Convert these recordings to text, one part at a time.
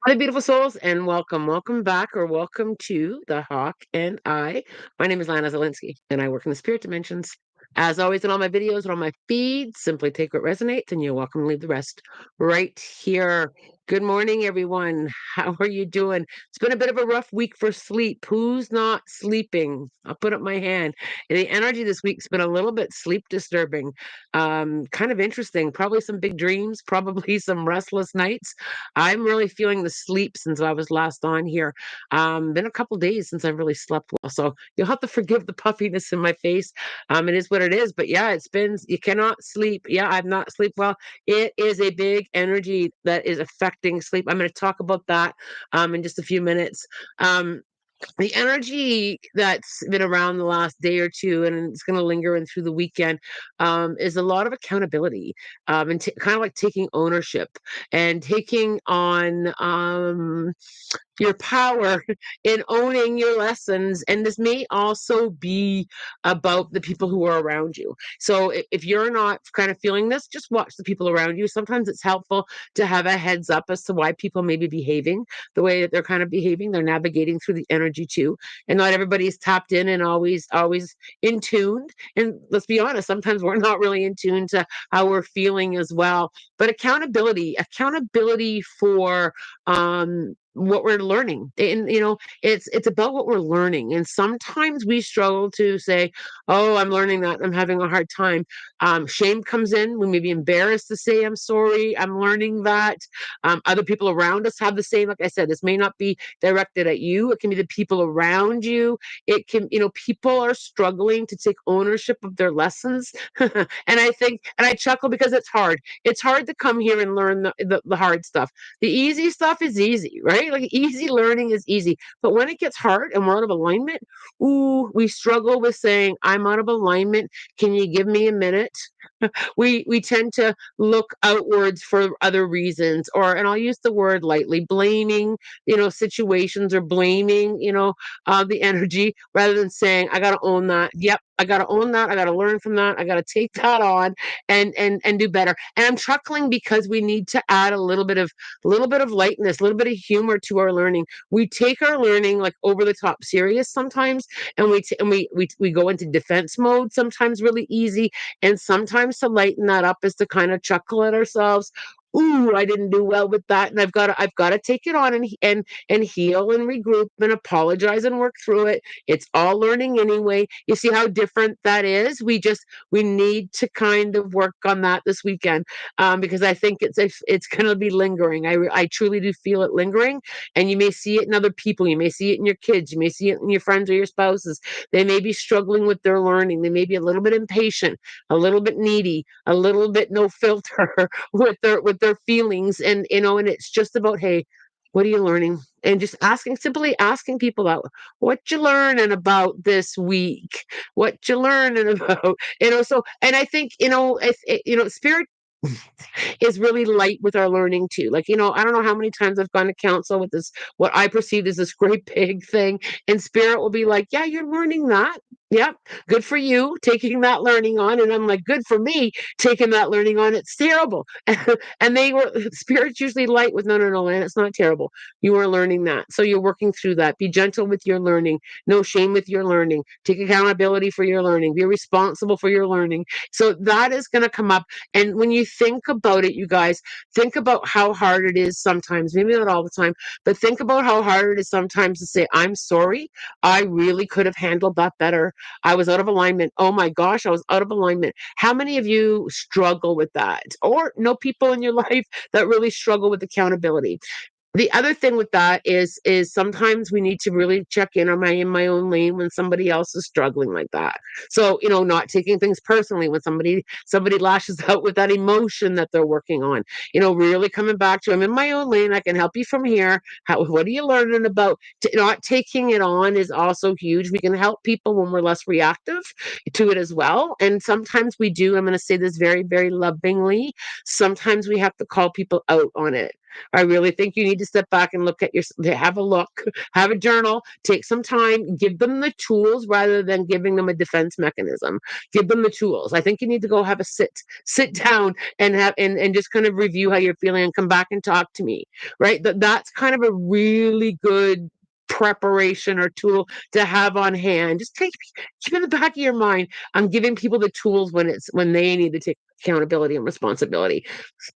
Hi, beautiful souls, and welcome. Welcome back, or welcome to The Hawk and I. My name is Lana Zelinsky, and I work in the spirit dimensions. As always, in all my videos and all my feeds, simply take what resonates, and you're welcome to leave the rest right here. Good morning, everyone. How are you doing? It's been a bit of a rough week for sleep. Who's not sleeping? I'll put up my hand. The energy this week's been a little bit sleep disturbing. Kind of interesting. Probably some big dreams, probably some restless nights. I'm really feeling the sleep since I was last on here. Been a couple days since I've really slept well, so you'll have to forgive the puffiness in my face. It is what it is, but yeah, it's been you cannot sleep. Yeah, I've not sleep well. It is a big energy that is affecting sleep. I'm going to talk about that in just a few minutes. Um, the energy that's been around the last day or two, and it's going to linger in through the weekend, is a lot of accountability, and kind of like taking ownership and taking on your power in owning your lessons. And this may also be about the people who are around you. So if you're not kind of feeling this, just watch the people around you. Sometimes it's helpful to have a heads up as to why people may be behaving the way that they're kind of behaving. They're navigating through the energy too. And not everybody's tapped in and always in tune. And let's be honest, sometimes we're not really in tune to how we're feeling as well. But accountability for what we're learning. And it's about what we're learning. And sometimes we struggle to say, oh, I'm learning that, I'm having a hard time. Shame comes in. We may be embarrassed to say, I'm sorry, I'm learning that. Other people around us have the same. Like I said, this may not be directed at you, it can be the people around you. It can, people are struggling to take ownership of their lessons. And I chuckle because it's hard to come here and learn the hard stuff. The easy stuff is easy, right? Like easy learning is easy. But when it gets hard and we're out of alignment, ooh, we struggle with saying, I'm out of alignment. Can you give me a minute? We tend to look outwards for other reasons, or, and I'll use the word lightly, blaming, situations, or blaming, the energy, rather than saying, I got to own that. Yep, I got to own that. I got to learn from that. I got to take that on and do better. And I'm chuckling because we need to add a little bit of lightness, a little bit of humor to our learning. We take our learning like over the top serious sometimes, and we go into defense mode sometimes really easy, and sometimes to lighten that up is to kind of chuckle at ourselves. Ooh, I didn't do well with that, and I've got to take it on and heal and regroup and apologize and work through it. It's all learning anyway. You see how different that is? We need to kind of work on that this weekend, because I think it's going to be lingering. I truly do feel it lingering, and you may see it in other people. You may see it in your kids. You may see it in your friends or your spouses. They may be struggling with their learning. They may be a little bit impatient, a little bit needy, a little bit no filter with their feelings, and it's just about, hey, what are you learning? And just simply asking people out, what you learning about this week? What you learning about? So, and I think, spirit is really light with our learning too. Like, I don't know how many times I've gone to counsel with this, what I perceive as this great big thing, and spirit will be like, yeah, you're learning that. Yep. Good for you taking that learning on. And I'm like, good for me taking that learning on. It's terrible. And they were spirits usually light with, no, no, no, and it's not terrible. You are learning that. So you're working through that. Be gentle with your learning. No shame with your learning. Take accountability for your learning. Be responsible for your learning. So that is going to come up. And when you think about it, you guys, think about how hard it is sometimes, maybe not all the time, but think about how hard it is sometimes to say, I'm sorry. I really could have handled that better. I was out of alignment. Oh my gosh, I was out of alignment. How many of you struggle with that, or know people in your life that really struggle with accountability? The other thing with that is sometimes we need to really check in. Am I in my own lane when somebody else is struggling like that? So, not taking things personally when somebody lashes out with that emotion that they're working on. Really coming back to, I'm in my own lane. I can help you from here. What are you learning about? Not taking it on is also huge. We can help people when we're less reactive to it as well. And sometimes we do. I'm going to say this very, very lovingly. Sometimes we have to call people out on it. I really think you need to step back and look at your, have a look, have a journal, take some time, give them the tools rather than giving them a defense mechanism. Give them the tools. I think you need to go have a sit down and have and just kind of review how you're feeling and come back and talk to me. Right? That's kind of a really good preparation or tool to have on hand. Just keep in the back of your mind. I'm giving people the tools when they need to take accountability and responsibility.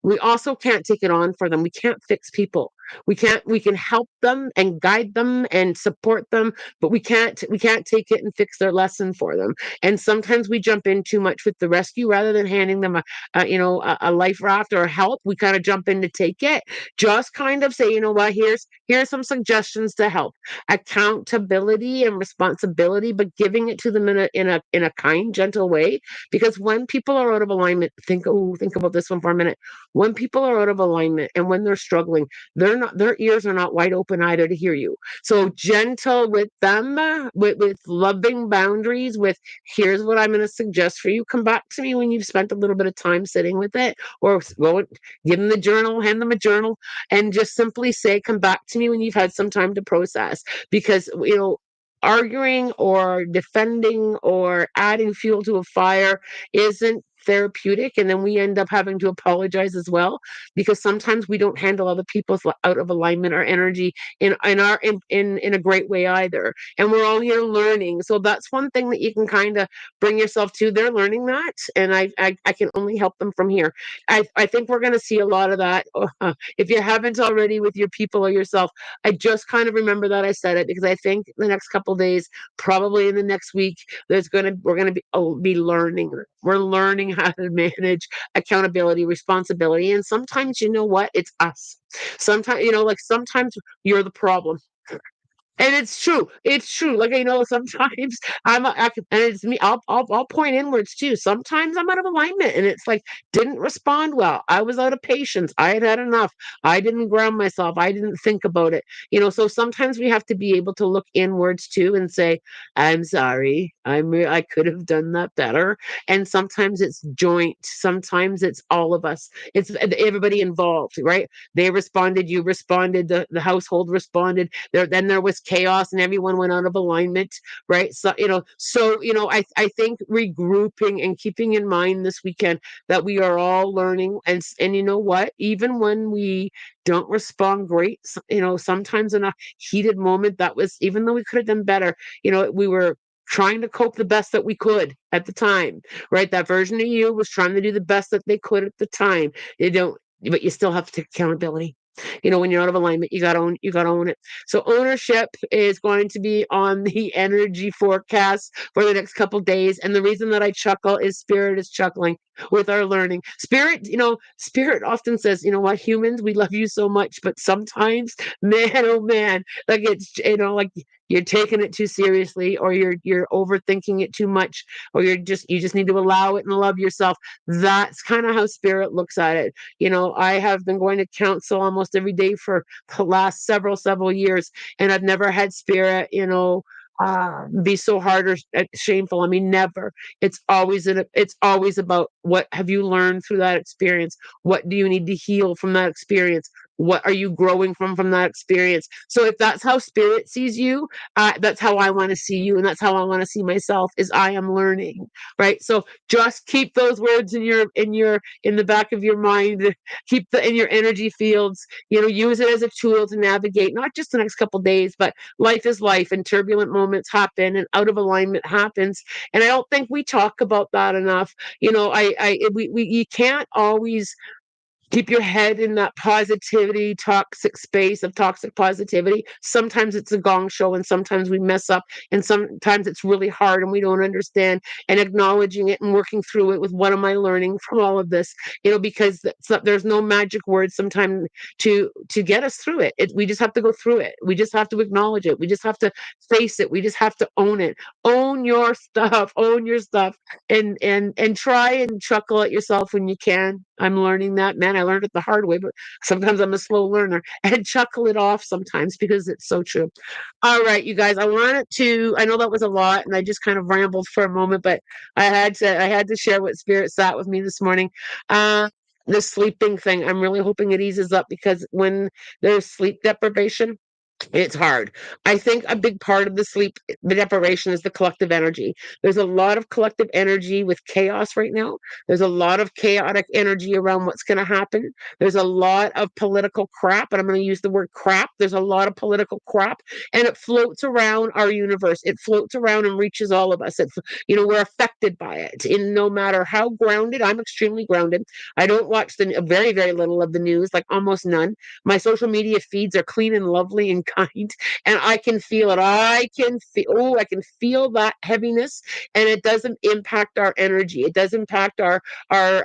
We also can't take it on for them. We can't fix people. We can help them and guide them and support them, but we can't take it and fix their lesson for them. And sometimes we jump in too much with the rescue rather than handing them a life raft or help. We kind of jump in to take it. Just kind of say, you know what, here's some suggestions to help. Accountability and responsibility, but giving it to them in a kind, gentle way. Because when people are out of alignment, think about this one for a minute. When people are out of alignment and when they're struggling, their ears are not wide open either to hear you. So gentle with them, with loving boundaries, with here's what I'm going to suggest for you. Come back to me when you've spent a little bit of time sitting with it, or go give them the journal, hand them a journal, and just simply say, come back to me when you've had some time to process. Because arguing or defending or adding fuel to a fire isn't therapeutic, and then we end up having to apologize as well, because sometimes we don't handle other people's out of alignment or energy in a great way either, and we're all here learning. So that's one thing that you can kind of bring yourself to. They're learning that, and I can only help them from here. I think we're going to see a lot of that. If you haven't already with your people or yourself, I just kind of remember that I said it, because I think the next couple days, probably in the next week, we're gonna be learning. We're learning how to manage accountability, responsibility, and sometimes, you know what, it's us. Sometimes, like sometimes you're the problem. And it's true. It's true. Like, sometimes and it's me. I'll point inwards too. Sometimes I'm out of alignment, and it's like didn't respond well. I was out of patience. I had had enough. I didn't ground myself. I didn't think about it. So sometimes we have to be able to look inwards too and say, "I'm sorry. I could have done that better." And sometimes it's joint. Sometimes it's all of us. It's everybody involved, right? They responded. You responded. The household responded. Then there was chaos and everyone went out of alignment, right? So I think regrouping and keeping in mind this weekend that we are all learning, and you know what, even when we don't respond great, sometimes in a heated moment, that was, even though we could have done better, we were trying to cope the best that we could at the time, right? That version of you was trying to do the best that they could at the time. But you still have to take accountability. When you're out of alignment, you gotta own it. So ownership is going to be on the energy forecast for the next couple days. And the reason that I chuckle is Spirit is chuckling with our learning. Spirit often says, you know what, humans, we love you so much, but sometimes, man, oh man, like it's like you're taking it too seriously, or you're overthinking it too much, or you just need to allow it and love yourself. That's kind of how Spirit looks at it. I have been going to counsel almost every day for the last several years, and I've never had Spirit, be so hard or shameful. I mean, never. It's always about, what have you learned through that experience? What do you need to heal from that experience? What are you growing from that experience? So if that's how Spirit sees you, that's how I want to see you, and that's how I want to see myself. Is I am learning, right? So just keep those words in the back of your mind. Keep in your energy fields. Use it as a tool to navigate not just the next couple days, but life is life, and turbulent moments happen, and out of alignment happens. And I don't think we talk about that enough. You can't always keep your head in that positivity, toxic space of toxic positivity. Sometimes it's a gong show, and sometimes we mess up, and sometimes it's really hard and we don't understand. And acknowledging it and working through it with, what am I learning from all of this? Because there's no magic words sometimes to get us through it. We just have to go through it. We just have to acknowledge it. We just have to face it. We just have to own it. Own your stuff. Own your stuff, and try and chuckle at yourself when you can. I'm learning that, man. I learned it the hard way, but sometimes I'm a slow learner, and chuckle it off sometimes, because it's so true. All right, you guys, I know that was a lot, and I just kind of rambled for a moment, but I had to share what Spirit sat with me this morning. this sleeping thing, I'm really hoping it eases up because when there's sleep deprivation, it's hard. I think a big part of the deprivation is the collective energy. There's a lot of collective energy with chaos right now. There's a lot of chaotic energy around what's going to happen. There's a lot of political crap, and I'm going to use the word crap. There's a lot of political crap, and it floats around our universe. It floats around and reaches all of us. We're affected by it. And no matter how grounded, I'm extremely grounded. I don't watch the very, very little of the news, like almost none. My social media feeds are clean and lovely and kind, and I can feel it. I can feel that heaviness, and it doesn't impact our energy. It does impact our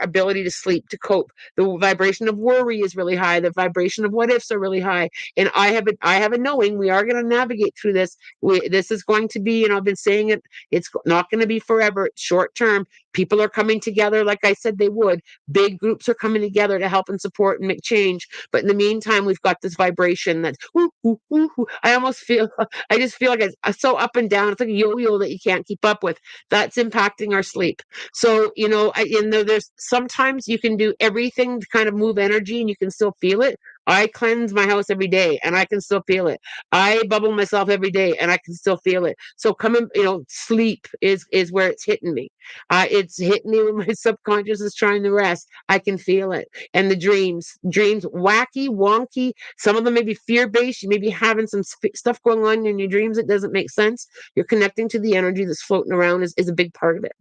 ability to sleep, to cope. The vibration of worry is really high. The vibration of what ifs are really high, and I have a knowing we are going to navigate through this. This is going to be, and I've been saying it. It's not going to be forever. It's short term. People are coming together, like I said they would. Big groups are coming together to help and support and make change. But in the meantime, we've got this vibration that's whoo, whoo, whoo, whoo. I just feel like it's so up and down. It's like a yo-yo that you can't keep up with. That's impacting our sleep. So, there's sometimes you can do everything to kind of move energy and you can still feel it. I cleanse my house every day and I can still feel it. I bubble myself every day and I can still feel it. So coming, sleep is where it's hitting me. It's hitting me when my subconscious is trying to rest. I can feel it. And the dreams, wacky, wonky. Some of them may be fear based. You may be having some stuff going on in your dreams that doesn't make sense. You're connecting to the energy that's floating around is a big part of it,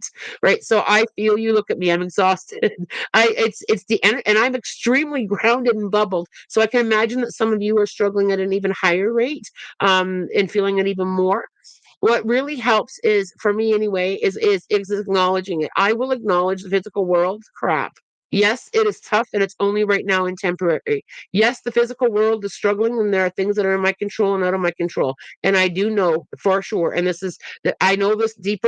right? So I feel you. Look at me. I'm exhausted. It's the energy, and I'm extremely grounded and bubbled. So I can imagine that some of you are struggling at an even higher rate, and feeling it even more. What really helps is, for me anyway, is acknowledging it. I will acknowledge the physical world crap. Yes, it is tough and it's only right now and temporary. Yes, the physical world is struggling and there are things that are in my control and out of my control. And I do know for sure, and this is that I know this deep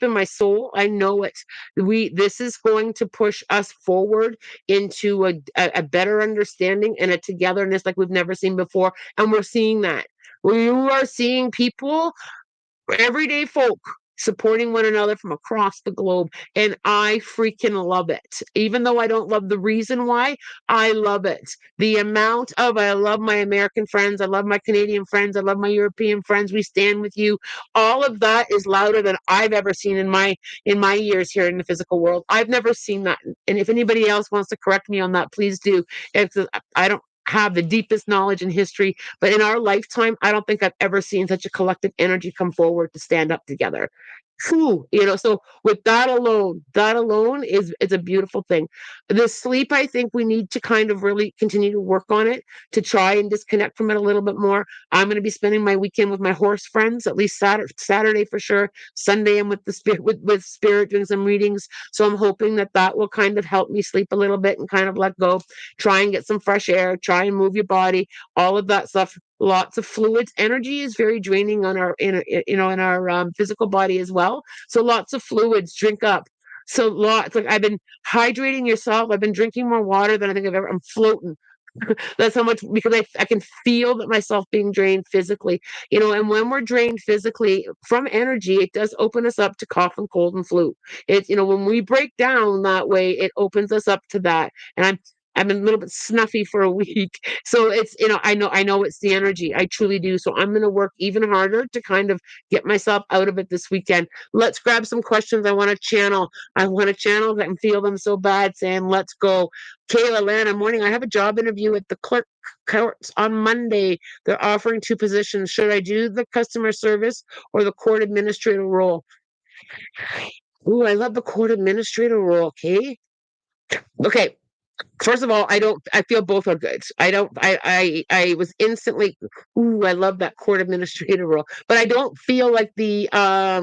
in my soul. I know it. This is going to push us forward into a better understanding and a togetherness like we've never seen before. And we're seeing that. We are seeing people, everyday folk, supporting one another from across the globe, and I freaking love it. Even though I don't love the reason why, I love it. The amount of I love my American friends, I love my Canadian friends, I love my European friends. We stand with you. All of that is louder than I've ever seen in my years here in the physical world. I've never seen that. And if anybody else wants to correct me on that, please do. It's, I don't have the deepest knowledge in history, but in our lifetime, I don't think I've ever seen such a collective energy come forward to stand up together. Whew, so with that alone is a beautiful thing. The sleep, I think we need to kind of really continue to work on it to try and disconnect from it a little bit more. I'm going to be spending my weekend with my horse friends, at least Saturday for sure. Sunday I'm with the spirit with spirit doing some readings. So I'm hoping that will kind of help me sleep a little bit and kind of let go, try and get some fresh air, try and move your body, all of that stuff. Lots of fluids. Energy is very draining on our physical body as well. So lots of fluids. Drink up. So lots. Like I've been hydrating yourself. I've been drinking more water than I think I've ever. I'm floating. That's how much, because I can feel that myself being drained physically. And when we're drained physically from energy, it does open us up to cough and cold and flu. It's when we break down that way, it opens us up to that. And I'm a little bit snuffy for a week. So it's, I know it's the energy. I truly do. So I'm going to work even harder to kind of get myself out of it this weekend. Let's grab some questions. I want to channel that and feel them so bad, saying, let's go. Kayla, Lana, morning. I have a job interview at the clerk courts on Monday. They're offering two positions. Should I do the customer service or the court administrator role? Ooh, I love the court administrator role. Okay. Okay. First of all, I feel both are good. I was instantly, ooh, I love that court administrator role, but I don't feel like the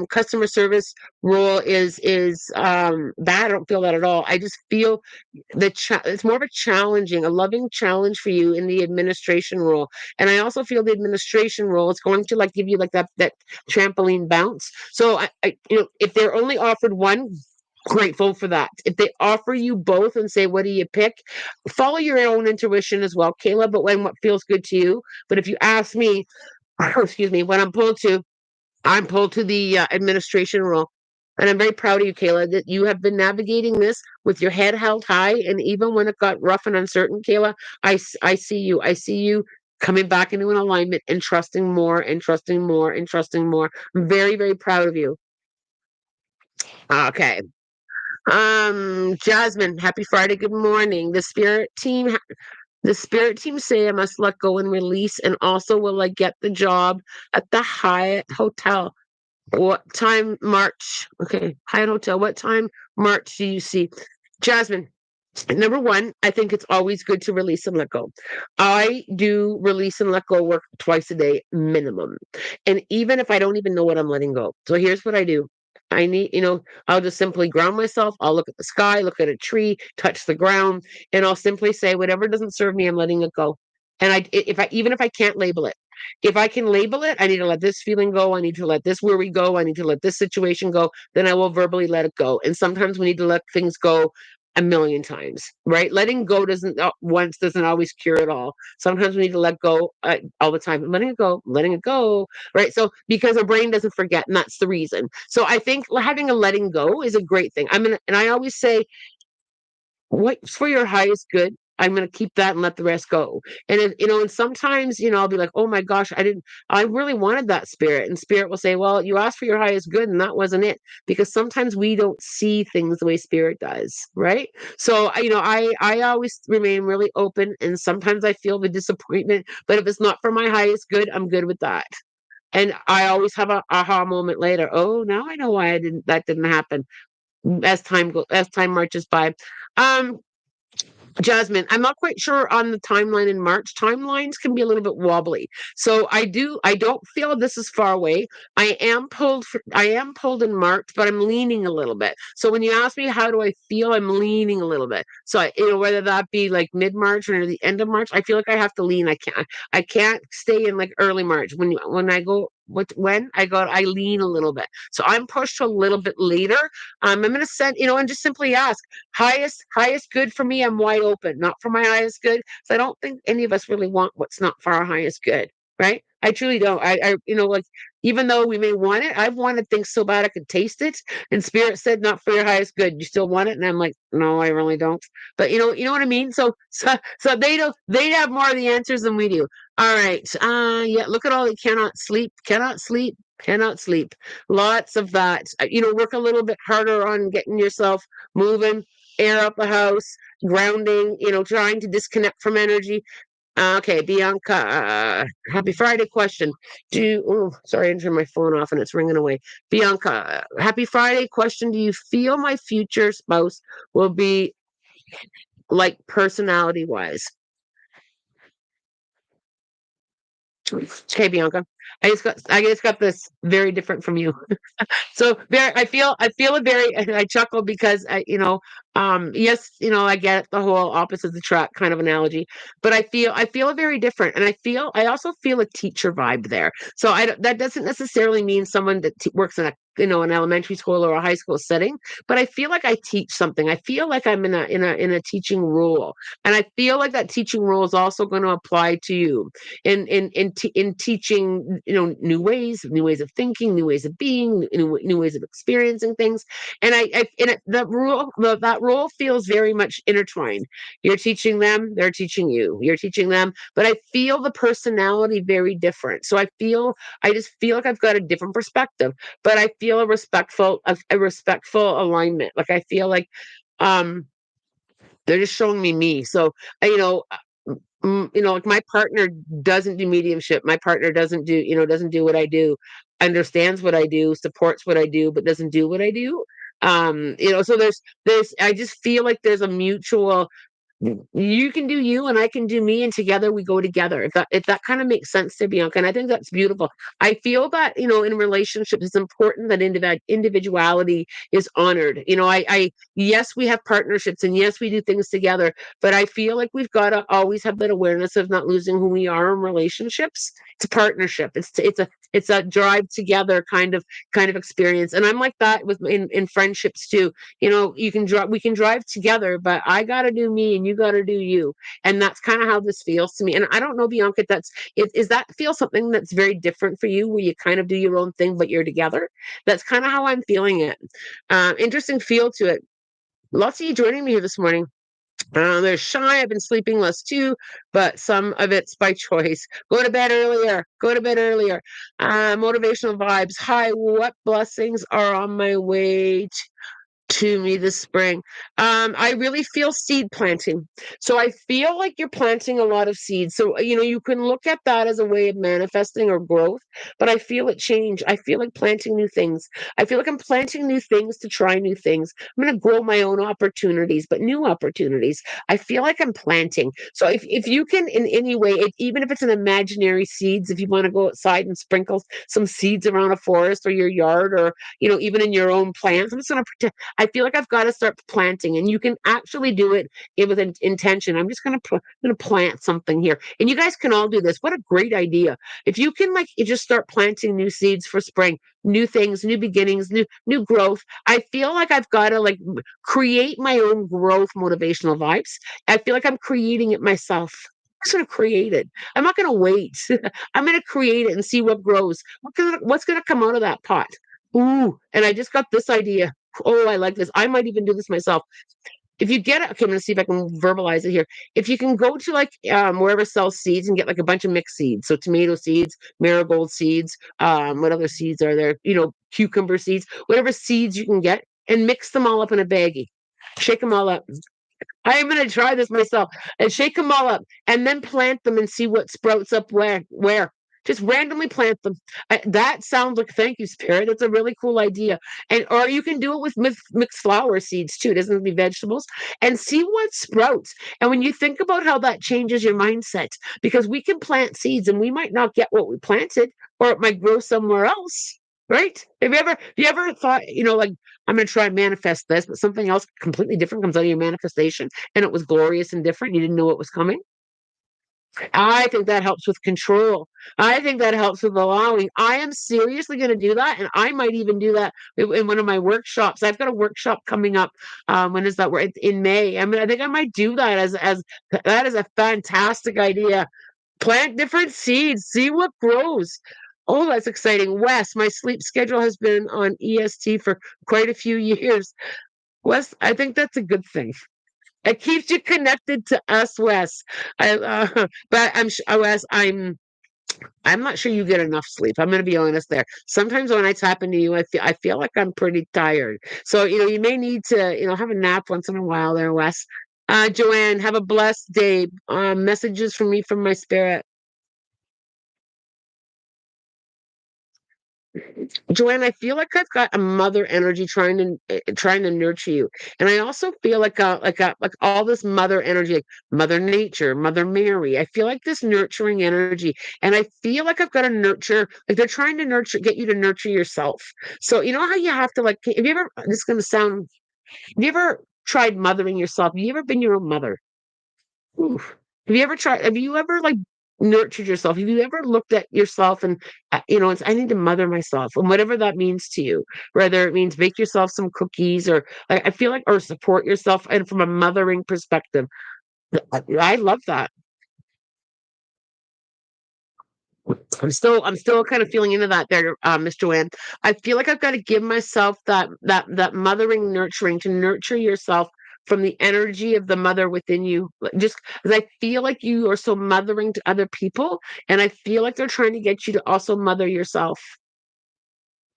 customer service role is that. I don't feel that at all. I just feel it's more of a loving challenge for you in the administration role. And I also feel the administration role is going to like give you like that trampoline bounce. So if they're only offered one, grateful for that. If they offer you both and say, what do you pick? Follow your own intuition as well, Kayla, but when what feels good to you. But if you ask me, excuse me, when I'm pulled to the administration role. And I'm very proud of you, Kayla, that you have been navigating this with your head held high. And even when it got rough and uncertain, Kayla, I see you. I see you coming back into an alignment and trusting more and trusting more and trusting more. I'm very, very proud of you. Okay. Jasmine, happy Friday. Good morning. The spirit team say I must let go and release, and also will I get the job at the Hyatt Hotel? What time March? Okay, Hyatt Hotel. What time March do you see? Jasmine, number one, I think it's always good to release and let go. I do release and let go work twice a day minimum. And even if I don't even know what I'm letting go. So here's what I do. I need, I'll just simply ground myself. I'll look at the sky, look at a tree, touch the ground, and I'll simply say, whatever doesn't serve me, I'm letting it go. And even if I can't label it, if I can label it, I need to let this feeling go. I need to let this worry go. I need to let this situation go. Then I will verbally let it go. And sometimes we need to let things go a million times, right? Letting go doesn't once doesn't always cure it all. Sometimes we need to let go all the time. Letting it go, right? So because our brain doesn't forget, and that's the reason. So I think having a letting go is a great thing. And I always say what's for your highest good. I'm going to keep that and let the rest go. And and sometimes, I'll be like, oh my gosh, I really wanted that spirit. And spirit will say, well, you asked for your highest good and that wasn't it. Because sometimes we don't see things the way spirit does. Right. So, I always remain really open, and sometimes I feel the disappointment, but if it's not for my highest good, I'm good with that. And I always have a aha moment later. Oh, now I know why that didn't happen as time marches by. Um, Jasmine, I'm not quite sure on the timeline in March. Timelines can be a little bit wobbly. So I don't feel this is far away. I am pulled in March, but I'm leaning a little bit. So when you ask me how do I feel, I'm leaning a little bit. So whether that be like mid-March or the end of March, I feel like I have to lean. I can't stay in like early March. When I go when I go, I lean a little bit. So I'm pushed a little bit later. I'm gonna send, and just simply ask highest good for me. I'm wide open, not for my highest good. So I don't think any of us really want what's not for our highest good, right? I truly don't. Like even though we may want it, I've wanted things so bad I could taste it, and spirit said not for your highest good. You still want it, and I'm like, no, I really don't. But you know what I mean. So they don't. They have more of the answers than we do. All right. Yeah. Look at all the cannot sleep. Lots of that. Work a little bit harder on getting yourself moving, air out the house, grounding, trying to disconnect from energy. Okay, Bianca, happy Friday question. Sorry, I turned my phone off and it's ringing away. Bianca, happy Friday question. Do you feel my future spouse will be like personality wise? Okay, Bianca. I just got this very different from you. So very, I feel it very, and I chuckle because yes, I get it, the whole opposite attract kind of analogy, but I feel it very different, and I also feel a teacher vibe there. So that doesn't necessarily mean someone that works in an elementary school or a high school setting, but I feel like I teach something. I feel like I'm in a teaching role, and I feel like that teaching role is also going to apply to you in teaching new ways of thinking, new ways of being, new ways of experiencing things. And that role feels very much intertwined. You're teaching them, they're teaching you, you're teaching them, but I feel the personality very different. So I just feel like I've got a different perspective, but I feel a respectful alignment. Like I feel like um they're just showing me. So like my partner doesn't do mediumship. My partner doesn't do what I do, understands what I do, supports what I do, but doesn't do what I do. So I just feel like there's a mutual, you can do you and I can do me, and together we go together. If that kind of makes sense to Bianca, and I think that's beautiful. I feel that in relationships it's important that individuality is honored. I yes, we have partnerships, and yes, we do things together, but I feel like we've got to always have that awareness of not losing who we are in relationships. It's a partnership. It's a drive together kind of experience. And I'm like that with in friendships too. You know, you can drive we can drive together, but I got to do me and you got to do you. And that's kind of how this feels to me. And I don't know, Bianca, is that feel something that's very different for you, where you kind of do your own thing but you're together? That's kind of how I'm feeling it. Interesting feel to it. Lots of you joining me here this morning. There's shy. I've been sleeping less too, but some of it's by choice. Go to bed earlier. Go to bed earlier. Motivational vibes. Hi, what blessings are on my way to me this spring? I really feel seed planting. So I feel like you're planting a lot of seeds. So, you know, you can look at that as a way of manifesting or growth, but I feel it change. I feel like planting new things. I feel like I'm planting new things to try new things. I'm going to grow my own opportunities, but new opportunities. I feel like I'm planting. So if you can in any way, even if it's an imaginary seeds, if you want to go outside and sprinkle some seeds around a forest or your yard, or, you know, even in your own plants, I'm just going to pretend. I feel like I've got to start planting, and you can actually do it with an intention. I'm just going to plant something here, and you guys can all do this. What a great idea! If you can, like, you just start planting new seeds for spring, new things, new beginnings, new growth. I feel like I've got to like create my own growth motivational vibes. I feel like I'm creating it myself. I'm just going to create it. I'm not going to wait. I'm going to create it and see what grows. What's going to come out of that pot? Ooh, and I just got this idea. Oh, I like this. I might even do this myself. If you get it, okay, I'm gonna see if I can verbalize it here. If you can go to like wherever sells seeds and get like a bunch of mixed seeds, so tomato seeds, marigold seeds, what other seeds are there? You know, cucumber seeds, whatever seeds you can get, and mix them all up in a baggie. Shake them all up. I am going to try this myself and shake them all up and then plant them and see what sprouts up where. Just randomly plant them. That sounds like, thank you, Spirit. That's a really cool idea. And or you can do it with mixed flower seeds too. It doesn't have to be vegetables, and see what sprouts. And when you think about how that changes your mindset, because we can plant seeds and we might not get what we planted, or it might grow somewhere else. Right? Have you ever thought, you know, like, I'm going to try and manifest this, but something else completely different comes out of your manifestation, and it was glorious and different. You didn't know what was coming. I think that helps with control. I think that helps with allowing. I am seriously going to do that, and I might even do that in one of my workshops. I've got a workshop coming up. When is that? Where it's in May. I mean, I think I might do that as that is a fantastic idea. Plant different seeds, see what grows. Oh, that's exciting. Wes, my sleep schedule has been on EST for quite a few years. Wes, I think that's a good thing. It keeps you connected to us, Wes. But Wes, I'm not sure you get enough sleep. I'm going to be honest there. Sometimes when I tap into you, I feel like I'm pretty tired. So, you know, you may need to, you know, have a nap once in a while there, Wes. Joanne, have a blessed day. Messages from me from my spirit. Joanne, I feel like I've got a mother energy trying to nurture you, and I also feel like all this mother energy, like Mother Nature, Mother Mary. I feel like this nurturing energy, and I feel like I've got to nurture. Like they're trying to get you to nurture yourself. So you know how you have to like. Have you ever? This is going to sound. Have you ever tried mothering yourself? Have you ever been your own mother? Oof. Have you ever like nurtured yourself? Have you ever looked at yourself and you know, it's I need to mother myself, and whatever that means to you, whether it means bake yourself some cookies, or like I feel like, or support yourself, and from a mothering perspective, I love that. I'm still kind of feeling into that there, Miss Joanne. I feel like I've got to give myself that mothering nurturing to nurture yourself from the energy of the mother within you. Just because I feel like you are so mothering to other people, and I feel like they're trying to get you to also mother yourself.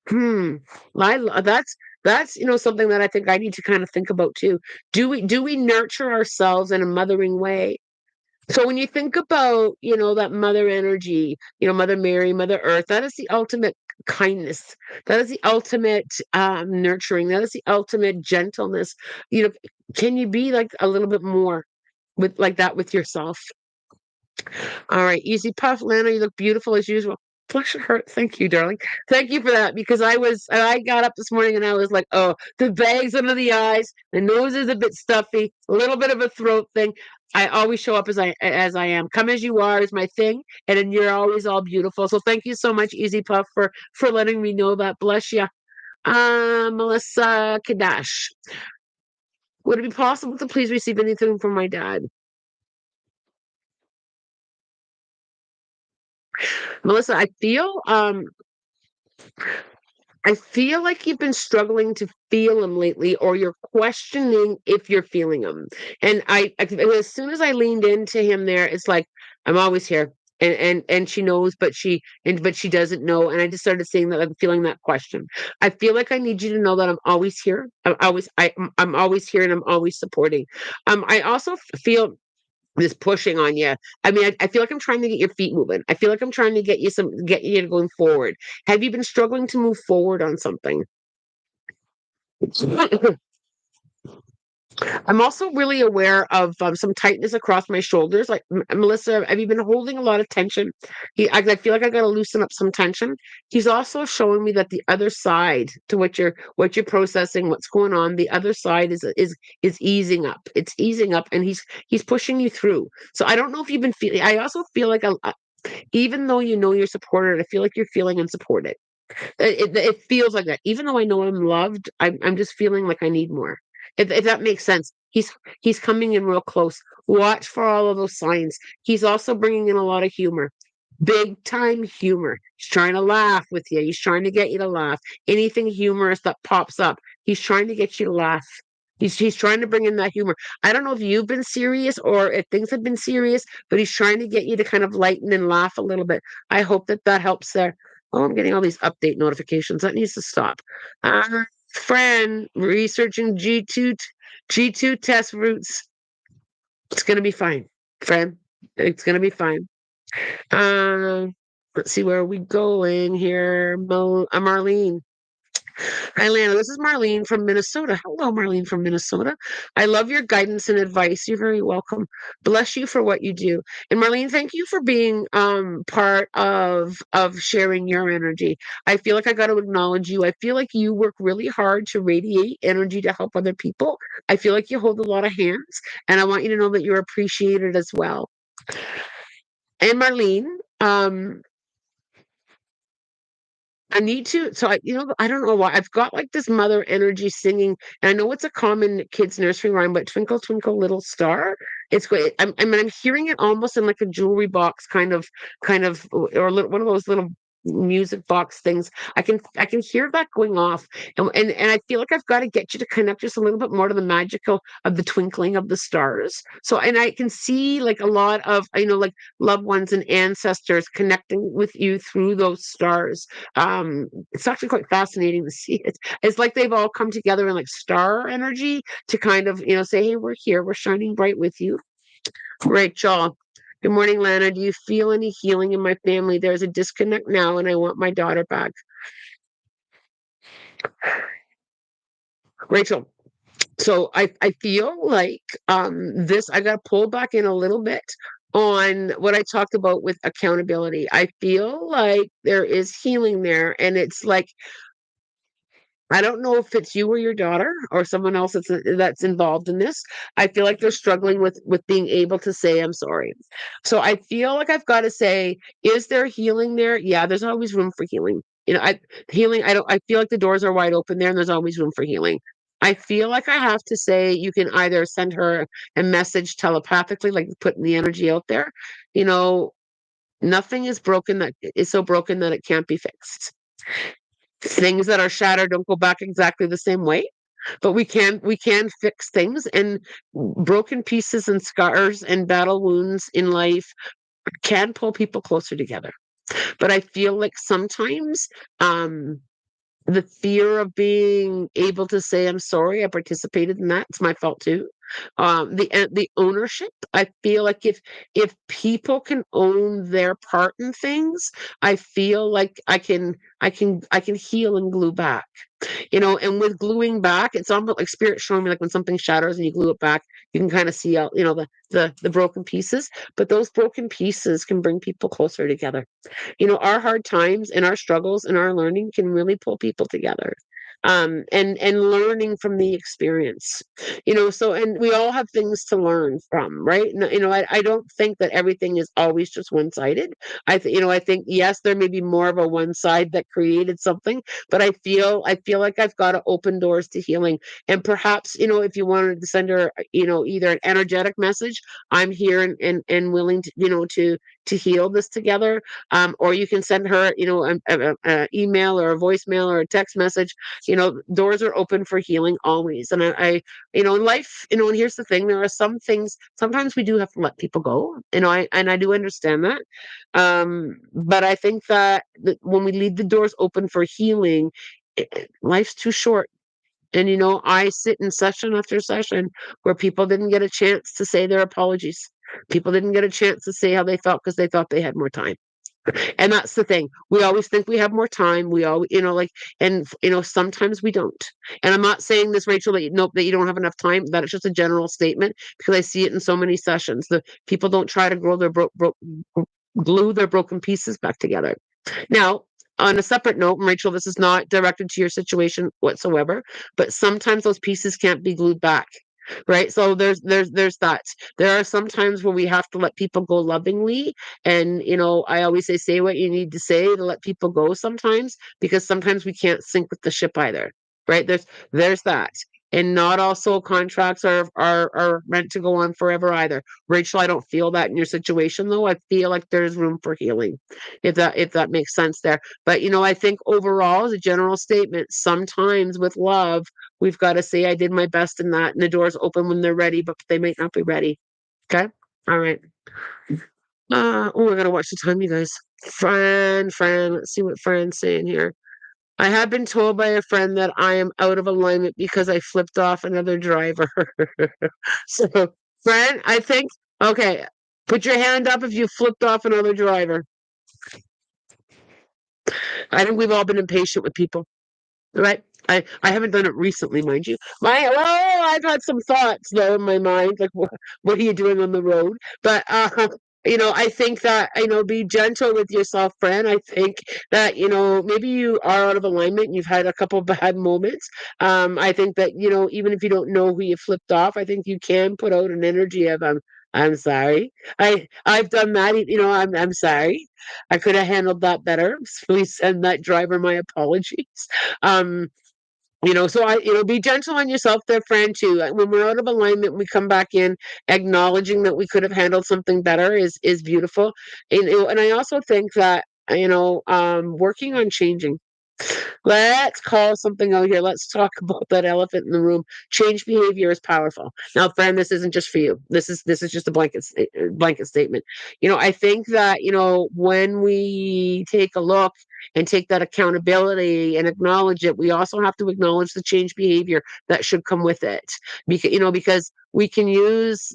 Hmm. That's you know something that I think I need to kind of think about too. Do we nurture ourselves in a mothering way? So when you think about, you know, that mother energy, you know, Mother Mary, Mother Earth, that is the ultimate kindness. That is the ultimate nurturing. That is the ultimate gentleness. You know, can you be like a little bit more with like that with yourself? All right, easy puff, Lana. You look beautiful as usual. Bless your heart. Thank you, darling. Thank you for that, because I got up this morning and I was like, oh, the bags under the eyes, the nose is a bit stuffy, a little bit of a throat thing. I always show up as I am. Come as you are is my thing, and then you're always all beautiful. So thank you so much, Easy Puff, for letting me know that. Bless you. Melissa Kadash. Would it be possible to please receive anything from my dad? Melissa, I feel like you've been struggling to feel him lately, or you're questioning if you're feeling him. And as soon as I leaned into him there, it's like I'm always here, and she knows, but she doesn't know. And I just started seeing that, I'm feeling that question. I feel like I need you to know that I'm always here. I'm always here, and I'm always supporting. I also feel this pushing on you. I mean, I feel like I'm trying to get your feet moving. I feel like I'm trying to get you going forward. Have you been struggling to move forward on something? I'm also really aware of some tightness across my shoulders. Like, Melissa, have you been holding a lot of tension? I feel like I got to loosen up some tension. He's also showing me that the other side to what you're processing, what's going on, the other side is easing up. It's easing up, and he's pushing you through. So I don't know if you've been feeling. I also feel like even though you know you're supported, I feel like you're feeling unsupported. It feels like that. Even though I know I'm loved, I'm just feeling like I need more. If that makes sense. He's coming in real close. Watch for all of those signs. He's also bringing in a lot of humor. Big time humor. He's trying to laugh with you. He's trying to get you to laugh. Anything humorous that pops up, he's trying to get you to laugh. He's trying to bring in that humor. I don't know if you've been serious or if things have been serious, but he's trying to get you to kind of lighten and laugh a little bit. I hope that helps there. Oh, I'm getting all these update notifications. That needs to stop. Fran, researching G2 test routes. It's gonna be fine, Fran. It's gonna be fine. Let's see, where are we going here? Marlene. Hi, Lana. This is Marlene from Minnesota. Hello, Marlene from Minnesota. I love your guidance and advice. You're very welcome. Bless you for what you do. And Marlene, thank you for being part of sharing your energy. I feel like I got to acknowledge you. I feel like you work really hard to radiate energy to help other people. I feel like you hold a lot of hands, and I want you to know that you're appreciated as well. And Marlene, I need to. So I don't know why I've got like this mother energy singing, and I know it's a common kids nursery rhyme, but "Twinkle Twinkle Little Star." It's great. I'm hearing it almost in like a jewelry box kind of, or one of those little music box things. I can hear that going off, and I feel like I've got to get you to connect just a little bit more to the magical of the twinkling of the stars. So, and I can see like a lot of like loved ones and ancestors connecting with you through those stars. It's actually quite fascinating to see it. It's like they've all come together in like star energy to kind of say, hey, we're here, we're shining bright with you. Rachel, good morning, Lana. Do you feel any healing in my family? There's a disconnect now, and I want my daughter back. Rachel, so I feel like this, I got to pull back in a little bit on what I talked about with accountability. I feel like there is healing there, and it's like I don't know if it's you or your daughter or someone else that's involved in this. I feel like they're struggling with being able to say I'm sorry. So I feel like I've got to say, is there healing there? Yeah, there's always room for healing. Healing. I feel like the doors are wide open there, and there's always room for healing. I feel like I have to say you can either send her a message telepathically, like putting the energy out there. You know, nothing is broken that is so broken that it can't be fixed. Things that are shattered don't go back exactly the same way, but we can fix things, and broken pieces and scars and battle wounds in life can pull people closer together. But I feel like sometimes the fear of being able to say I'm sorry, I participated in that, it's my fault too. The ownership, I feel like if people can own their part in things, I feel like I can heal and glue back. And with gluing back, it's almost like spirit showing me, like when something shatters and you glue it back, you can kind of see out the broken pieces, but those broken pieces can bring people closer together. Our hard times and our struggles and our learning can really pull people together. and learning from the experience. So and we all have things to learn from, right? I don't think that everything is always just one-sided. I think, yes, there may be more of a one side that created something, but I feel like I've got to open doors to healing. And perhaps, if you wanted to send her, either an energetic message, I'm here and willing to, to heal this together. Or you can send her, a email or a voicemail or a text message. Doors are open for healing always. And in life, and here's the thing, there are some things, sometimes we do have to let people go, and I do understand that. But I think that when we leave the doors open for healing, life's too short. And I sit in session after session where people didn't get a chance to say their apologies. People didn't get a chance to say how they felt because they thought they had more time. And that's the thing. We always think we have more time. We all, and sometimes we don't. And I'm not saying this, Rachel, that that you don't have enough time. That it's just a general statement because I see it in so many sessions. The people don't try to glue their broken pieces back together. Now, on a separate note, Rachel, this is not directed to your situation whatsoever, but sometimes those pieces can't be glued back. Right. So there's that. There are some times where we have to let people go lovingly. And I always say what you need to say to let people go sometimes, because sometimes we can't sink with the ship either. Right. There's that. And not all soul contracts are meant to go on forever either. Rachel, I don't feel that in your situation though. I feel like there's room for healing, if that makes sense there. But I think overall, as a general statement, sometimes with love, we've got to say I did my best in that, and the doors open when they're ready, but they might not be ready. Okay. All right. Oh, I gotta watch the time, you guys. Fran, let's see what Fran's saying here. I have been told by a friend that I am out of alignment because I flipped off another driver. So, Fran, I think, okay, put your hand up if you flipped off another driver. I think we've all been impatient with people, right? I haven't done it recently, mind you. I've had some thoughts though in my mind, like what are you doing on the road? But I think that be gentle with yourself, friend. I think that maybe you are out of alignment. And you've had a couple bad moments. I think that even if you don't know who you flipped off, I think you can put out an energy of I'm sorry. I've done that. I'm sorry. I could have handled that better. Please send that driver my apologies. Um, so be gentle on yourself there, friend, too. When we're out of alignment, we come back in, acknowledging that we could have handled something better is beautiful. And I also think that, working on changing. Let's call something out here. Let's talk about that elephant in the room. Change behavior is powerful. Now, friend, this isn't just for you. This is just a blanket statement. I think that when we take a look and take that accountability and acknowledge it, we also have to acknowledge the change behavior that should come with it. Because we can use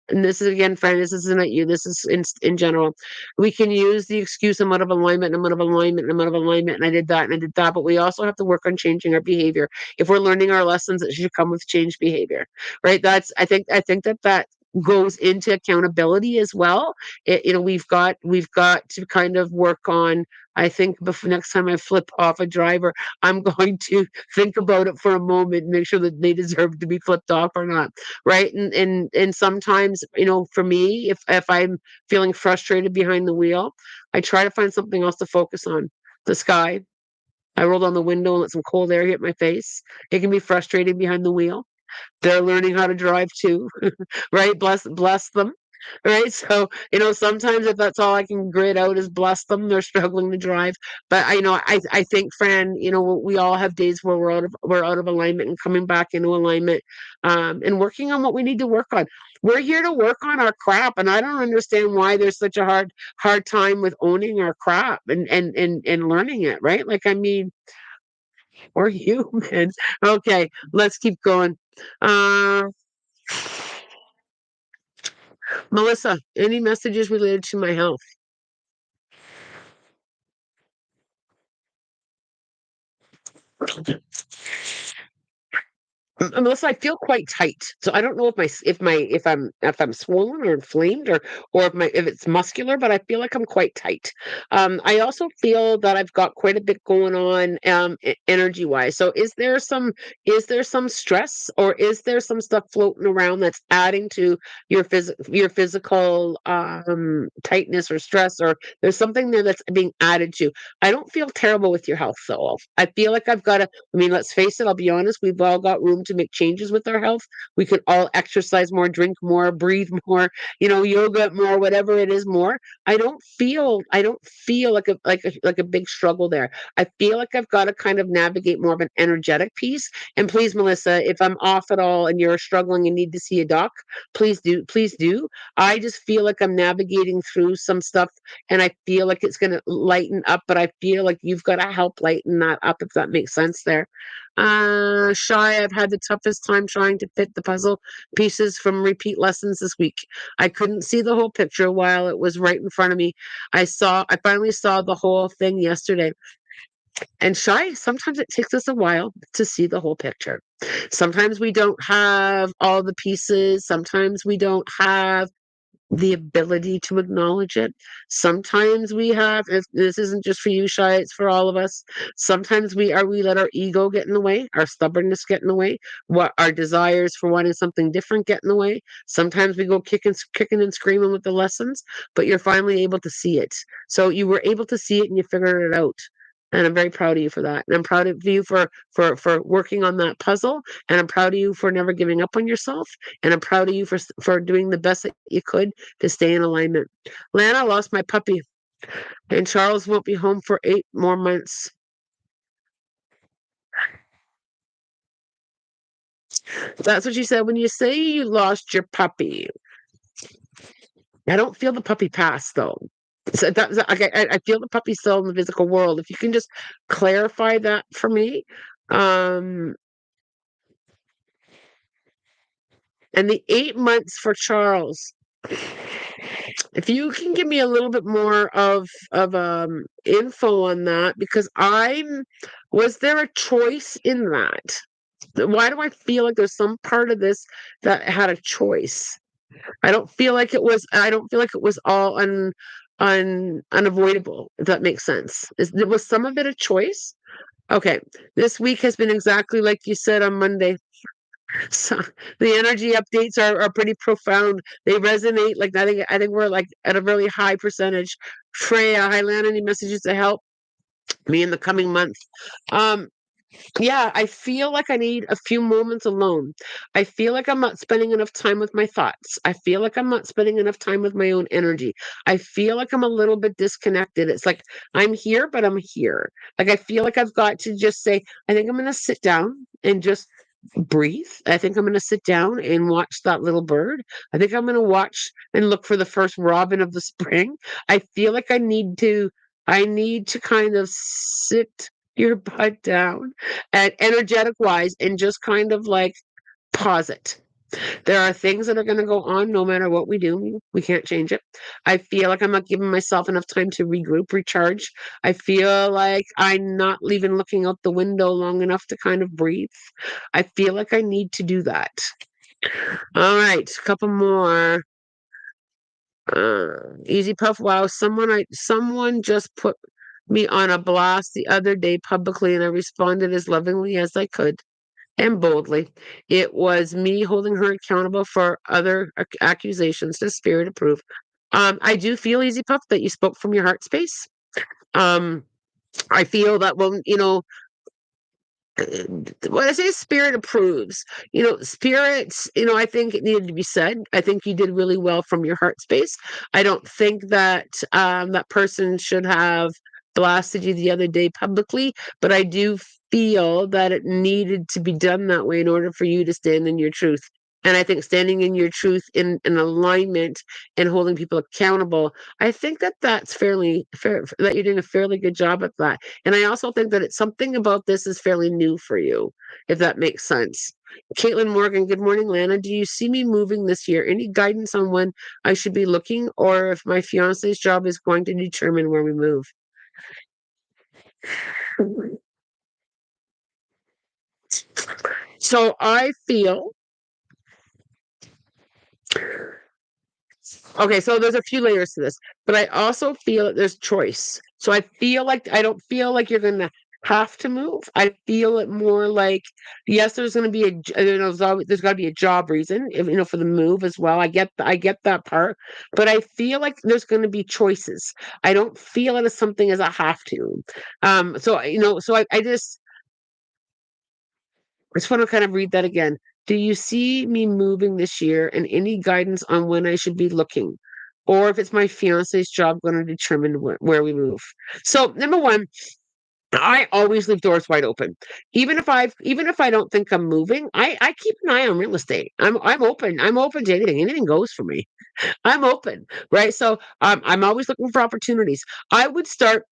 and this is again, friend, this isn't at you. This is in general. We can use the excuse I'm out of alignment, I'm out of alignment, I'm out of alignment, and I did that and I did that. But we also have to work on changing our behavior. If we're learning our lessons, it should come with change behavior, right? I think that goes into accountability as well. We've got to kind of work on. I think before next time I flip off a driver, I'm going to think about it for a moment and make sure that they deserve to be flipped off or not, right? And sometimes, for me, if I'm feeling frustrated behind the wheel, I try to find something else to focus on. The sky. I roll down the window and let some cold air hit my face. It can be frustrating behind the wheel. They're learning how to drive too, right? Bless them. Right. So, sometimes if that's all I can grit out is bless them, they're struggling to drive. But I think, Fran, we all have days where we're out of alignment and coming back into alignment, and working on what we need to work on. We're here to work on our crap, and I don't understand why there's such a hard time with owning our crap and learning it, right? Like, I mean, we're human. Okay, let's keep going. Uh, Melissa, any messages related to my health? Melissa, I feel quite tight. So I don't know if I'm swollen or inflamed or if it's muscular, but I feel like I'm quite tight. I also feel that I've got quite a bit going on energy wise. So is there some stress or is there some stuff floating around that's adding to your physical tightness or stress, or there's something there that's being added to? I don't feel terrible with your health though. I feel like I've got to, I mean, let's face it, I'll be honest, we've all got room to make changes with our health. We could all exercise more, drink more, breathe more, yoga more, whatever it is more. I don't feel like a big struggle there. I feel like I've got to kind of navigate more of an energetic piece. And please, Melissa, if I'm off at all and you're struggling and need to see a doc, please do, please do. I just feel like I'm navigating through some stuff and I feel like it's going to lighten up, but I feel like you've got to help lighten that up, if that makes sense there. Shy, I've had the toughest time trying to fit the puzzle pieces from repeat lessons this week. I couldn't see the whole picture while it was right in front of me. I finally saw the whole thing yesterday. And Shy, sometimes it takes us a while to see the whole picture. Sometimes we don't have all the pieces. Sometimes we don't have the ability to acknowledge it. Sometimes we have, if this isn't just for you, Shy, it's for all of us. Sometimes we let our ego get in the way, our stubbornness get in the way, what our desires for wanting something different get in the way. Sometimes we go kicking and screaming with the lessons, but you're finally able to see it. So you were able to see it and you figured it out. And I'm very proud of you for that. And I'm proud of you for working on that puzzle. And I'm proud of you for never giving up on yourself. And I'm proud of you for doing the best that you could to stay in alignment. Lana lost my puppy, and Charles won't be home for 8 more months. That's what you said. When you say you lost your puppy, I don't feel the puppy pass though. So okay, I feel the puppy still in the physical world. If you can just clarify that for me. Um, and the 8 months for Charles. If you can give me a little bit more of info on that, because was there a choice in that? Why do I feel like there's some part of this that had a choice? I don't feel like it was all unavoidable, if that makes sense. Was some of it a choice? Okay. This week has been exactly like you said on Monday. So the energy updates are pretty profound. They resonate. Like I think we're like at a really high percentage. Freya, Highland, any messages to help me in the coming months? Um, yeah, I feel like I need a few moments alone. I feel like I'm not spending enough time with my thoughts. I feel like I'm not spending enough time with my own energy. I feel like I'm a little bit disconnected. It's like I'm here, but I'm here. Like I feel like I've got to just say, I think I'm going to sit down and just breathe. I think I'm going to sit down and watch that little bird. I think I'm going to watch and look for the first robin of the spring. I feel like I need to kind of sit your butt down and energetic wise and just kind of like pause it. There are things that are going to go on no matter what we do. We can't change it. I feel like I'm not giving myself enough time to regroup, recharge. I feel like I'm not even looking out the window long enough to kind of breathe. I feel like I need to do that. All right, a couple more. Easy Puff. Wow, someone just put me on a blast the other day publicly, and I responded as lovingly as I could and boldly. It was me holding her accountable for other accusations. The spirit approved. I do feel, Easy Puff, that you spoke from your heart space. Um, I feel that when I say spirit approves, spirits, I think it needed to be said. I think you did really well from your heart space. I don't think that that person should have blasted you the other day publicly, but I do feel that it needed to be done that way in order for you to stand in your truth. And I think standing in your truth in alignment and holding people accountable, I think that that's fairly fair, that you're doing a fairly good job at that. And I also think that it's something about this is fairly new for you, if that makes sense. Caitlin Morgan, good morning, Lana. Do you see me moving this year? Any guidance on when I should be looking, or if my fiance's job is going to determine where we move? So I feel okay, so there's a few layers to this, but I also feel that there's choice. So I feel like I don't feel like you're gonna have to move. I feel it more like yes, there's gonna be there's gotta be a job reason, for the move as well. I get that part, but I feel like there's gonna be choices. I don't feel it as something as a have to. I just want to kind of read that again. Do you see me moving this year and any guidance on when I should be looking? Or if it's my fiance's job going to determine where we move? So, number one, I always leave doors wide open. Even if I don't think I'm moving, I keep an eye on real estate. I'm open. I'm open to anything. Anything goes for me. I'm open, right? So I'm always looking for opportunities. I would start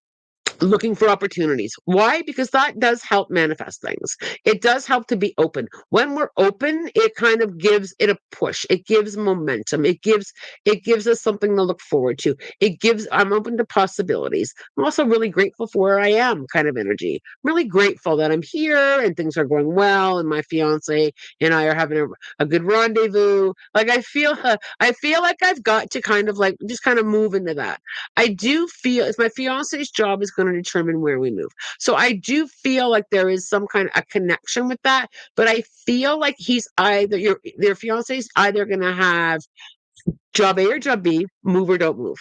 looking for opportunities. Why? Because that does help manifest things. It does help to be open. When we're open, it kind of gives it a push. It gives momentum. It gives us something to look forward to. I'm open to possibilities. I'm also really grateful for where I am kind of energy. I'm really grateful that I'm here and things are going well and my fiance and I are having a good rendezvous. Like I feel like I've got to kind of like just kind of move into that. I do feel it's my fiance's job is going to determine where we move. So I do feel like there is some kind of a connection with that, but I feel like he's either your fiance's either going to have job A or job B, move or don't move.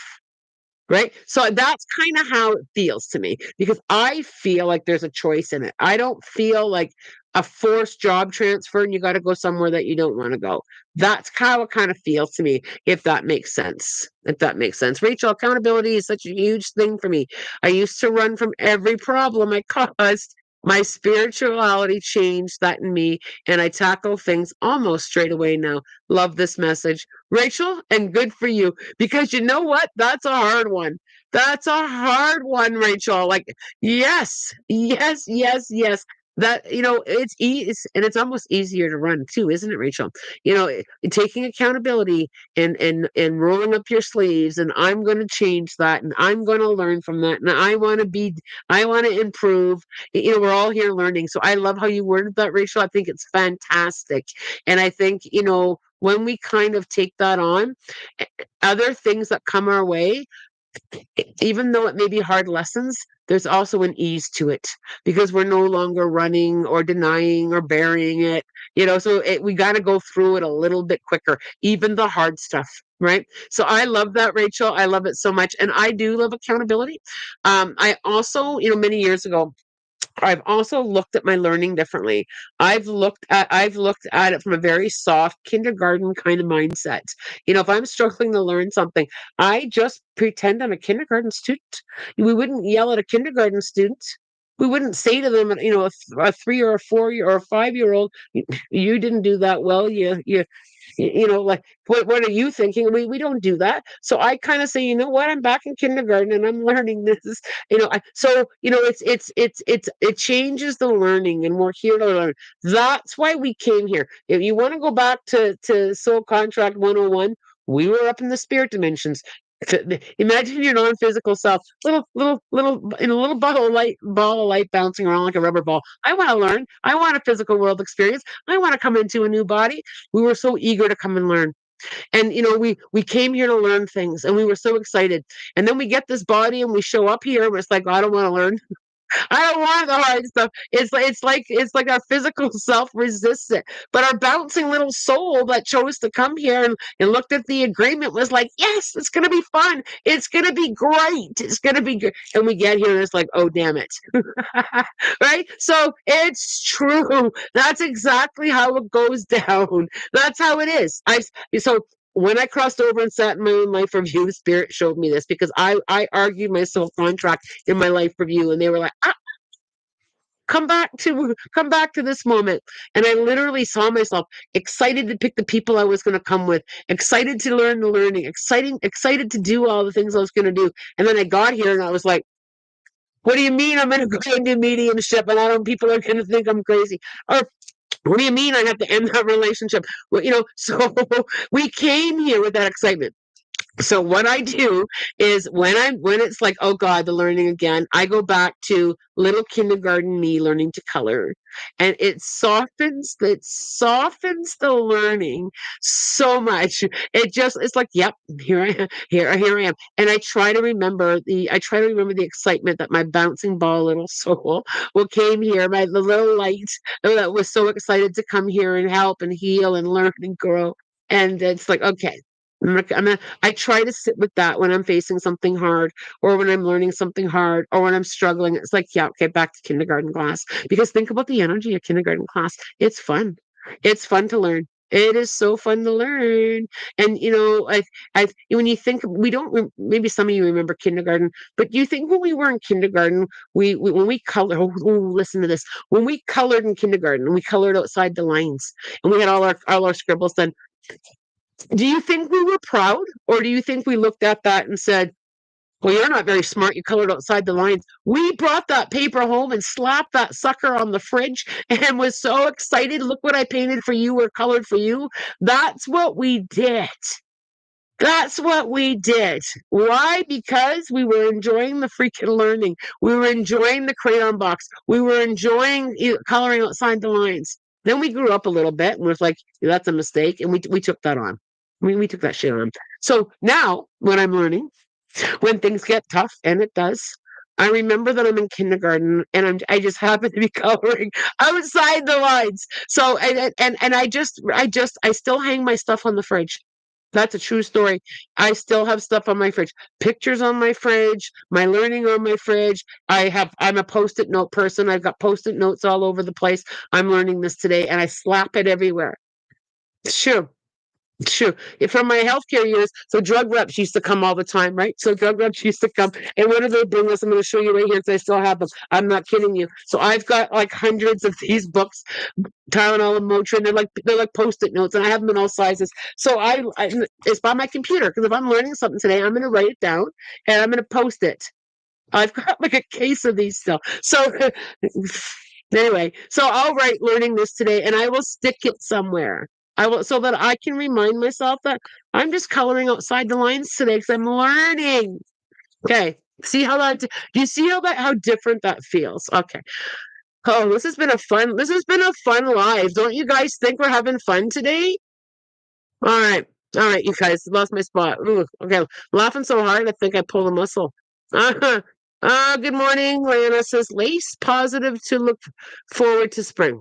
Right. So that's kind of how it feels to me because I feel like there's a choice in it. I don't feel like a forced job transfer and you got to go somewhere that you don't want to go. That's how it kind of feels to me, if that makes sense. If that makes sense. Rachel, accountability is such a huge thing for me. I used to run from every problem I caused. My spirituality changed that in me, and I tackle things almost straight away now. Love this message. Rachel, and good for you. Because you know what? That's a hard one. That's a hard one, Rachel. Like, yes, yes, yes, yes. That it's easy, and it's almost easier to run too, isn't it, Rachel? Taking accountability and rolling up your sleeves, and I'm going to change that, and I'm going to learn from that, and I want to improve. We're all here learning, so I love how you worded that, Rachel. I think it's fantastic, and I think when we kind of take that on, other things that come our way, even though it may be hard lessons, there's also an ease to it because we're no longer running or denying or burying it. We got to go through it a little bit quicker, even the hard stuff. Right. So I love that, Rachel. I love it so much. And I do love accountability. I also, many years ago, I've also looked at my learning differently. I've looked at it from a very soft kindergarten kind of mindset. If I'm struggling to learn something, I just pretend I'm a kindergarten student. We wouldn't yell at a kindergarten student. We wouldn't say to them, a 3 or a 4 or a 5-year-old, you didn't do that well. Like what are you thinking? We don't do that. So I kind of say, you know what, I'm back in kindergarten and I'm learning this. It changes the learning, and we're here to learn. That's why we came here. If you want to go back to Soul Contract 101, we were up in the spirit dimensions. Imagine your non-physical self, little in a little ball of light bouncing around like a rubber ball. I want to learn. I want a physical world experience. I want to come into a new body. We were so eager to come and learn. And we came here to learn things, and we were so excited. And then we get this body and we show up here and it's like, I don't want to learn. I don't want the hard stuff. It's like our physical self resists it. But our bouncing little soul that chose to come here and looked at the agreement was like, yes, it's gonna be fun. It's gonna be great. It's gonna be good. And we get here and it's like, oh damn it. Right? So it's true. That's exactly how it goes down. That's how it is. So when I crossed over and sat in my own life review, Spirit showed me this because I argued my soul contract in my life review, and they were like, come back to this moment. And I literally saw myself excited to pick the people I was going to come with, excited to learn the learning, excited to do all the things I was going to do. And then I got here and I was like, what do you mean I'm going to go into mediumship and I don't people are going to think I'm crazy? Or what do you mean I have to end that relationship? So we came here with that excitement. So what I do is when it's like, oh God, the learning again, I go back to little kindergarten me learning to color. And it softens the learning so much. It's like, yep, here I am, here I am. And I try to remember the excitement that my bouncing ball little soul came here, the little light that was so excited to come here and help and heal and learn and grow. And it's like, okay, I try to sit with that when I'm facing something hard or when I'm learning something hard or when I'm struggling. It's like, yeah, okay, back to kindergarten class. Because think about the energy of kindergarten class. It's fun. It's fun to learn. It is so fun to learn. And, when you think, we don't, maybe some of you remember kindergarten, but you think when we were in kindergarten, when we color, listen to this, when we colored in kindergarten, we colored outside the lines and we had all our scribbles done. Do you think we were proud, or do you think we looked at that and said, well, you're not very smart. You colored outside the lines. We brought that paper home and slapped that sucker on the fridge and was so excited. Look what I painted for you or colored for you. That's what we did. That's what we did. Why? Because we were enjoying the freaking learning. We were enjoying the crayon box. We were enjoying coloring outside the lines. Then we grew up a little bit and was like, that's a mistake. And we took that on. We took that shit on. So now when I'm learning, when things get tough, and it does, I remember that I'm in kindergarten and I just happen to be coloring outside the lines. So and I still hang my stuff on the fridge. That's a true story. I still have stuff on my fridge. Pictures on my fridge, my learning on my fridge. I'm a post-it note person. I've got post-it notes all over the place. I'm learning this today and I slap it everywhere. It's true. Sure. From my healthcare years, so drug reps used to come all the time, right? So drug reps used to come, and what do they bring us? I'm going to show you right here because I still have them. I'm not kidding you. So I've got like hundreds of these books, Tylenol and Motrin. They're like post-it notes, and I have them in all sizes. So it's by my computer because if I'm learning something today, I'm going to write it down and I'm going to post it. I've got like a case of these still. So anyway, so I'll write learning this today and I will stick it somewhere. I will so that I can remind myself that I'm just coloring outside the lines today because I'm learning. Okay. See how that do you see how different that feels? Okay. Oh, this has been a fun live. Don't you guys think we're having fun today? All right. All right, you guys lost my spot. Ooh, okay. Laughing so hard I think I pulled a muscle. Good morning. Lana says lace positive to look forward to spring.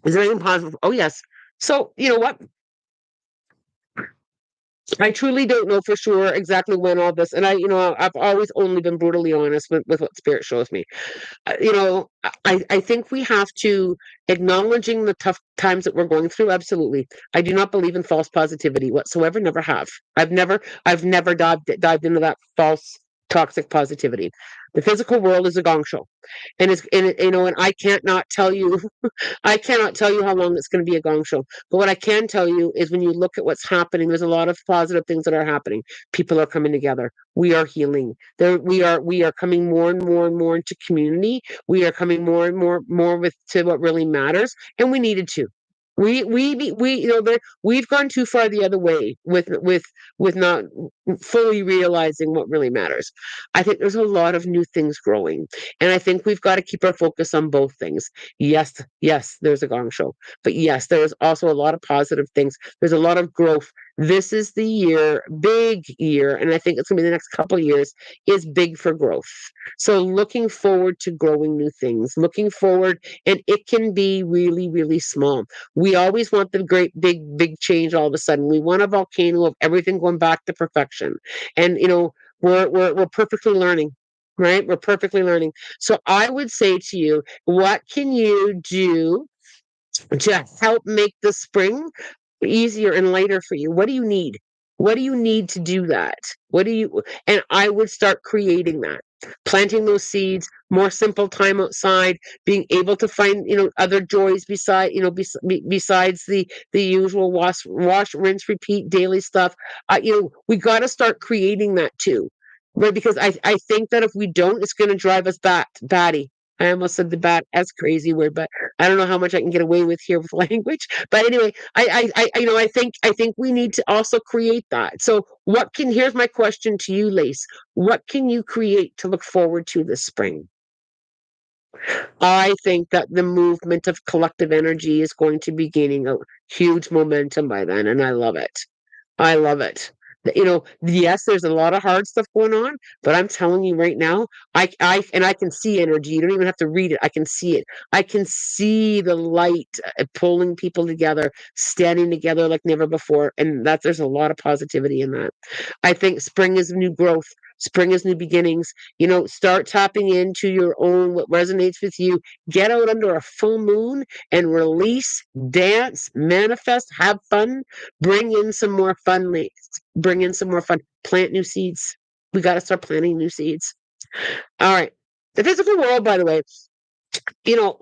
Is there anything positive? Oh, yes. So, you know what? I truly don't know for sure exactly when all this, and I've always only been brutally honest with what spirit shows me. I think we have to acknowledging the tough times that we're going through. Absolutely. I do not believe in false positivity whatsoever. Never have. I've never dived into that false toxic positivity. The physical world is a gong show. And I can't not tell you I cannot tell you how long it's going to be a gong show. But what I can tell you is when you look at what's happening, there's a lot of positive things that are happening. People are coming together. We are healing. We are coming more and more and more into community. We are coming more with to what really matters, and we needed to. We've gone too far the other way with not fully realizing what really matters. I think there's a lot of new things growing, and I think we've got to keep our focus on both things. Yes, yes, there's a gong show, but yes, there is also a lot of positive things. There's a lot of growth. This is the year, big year, and I think it's going to be the next couple of years is big for growth. So looking forward to growing new things, looking forward, and it can be really, really small. We always want the great, big change all of a sudden. We want a volcano of everything going back to perfection, and we're perfectly learning. Right? We're perfectly learning. So I would say to you, what can you do to help make the spring easier and lighter for you? What do you need? What do you need to do that? And I would start creating that, planting those seeds, more simple time outside, being able to find, other joys besides the usual wash, rinse, repeat daily stuff. We got to start creating that too. Right? Because I think that if we don't, it's going to drive us batty. I almost said the bad as crazy word, but I don't know how much I can get away with here with language. But anyway, I think we need to also create that. So here's my question to you, Lace. What can you create to look forward to this spring? I think that the movement of collective energy is going to be gaining a huge momentum by then, and I love it. I love it. Yes, there's a lot of hard stuff going on, but I'm telling you right now, I can see energy. You don't even have to read it. I can see it. I can see the light pulling people together, standing together like never before, and that there's a lot of positivity in that. I think spring is new growth. Spring is new beginnings. Start tapping into your own, what resonates with you. Get out under a full moon and release, dance, manifest, have fun, bring in some more fun, ladies. Bring in some more fun. Plant new seeds. We got to start planting new seeds. All right. The physical world, by the way,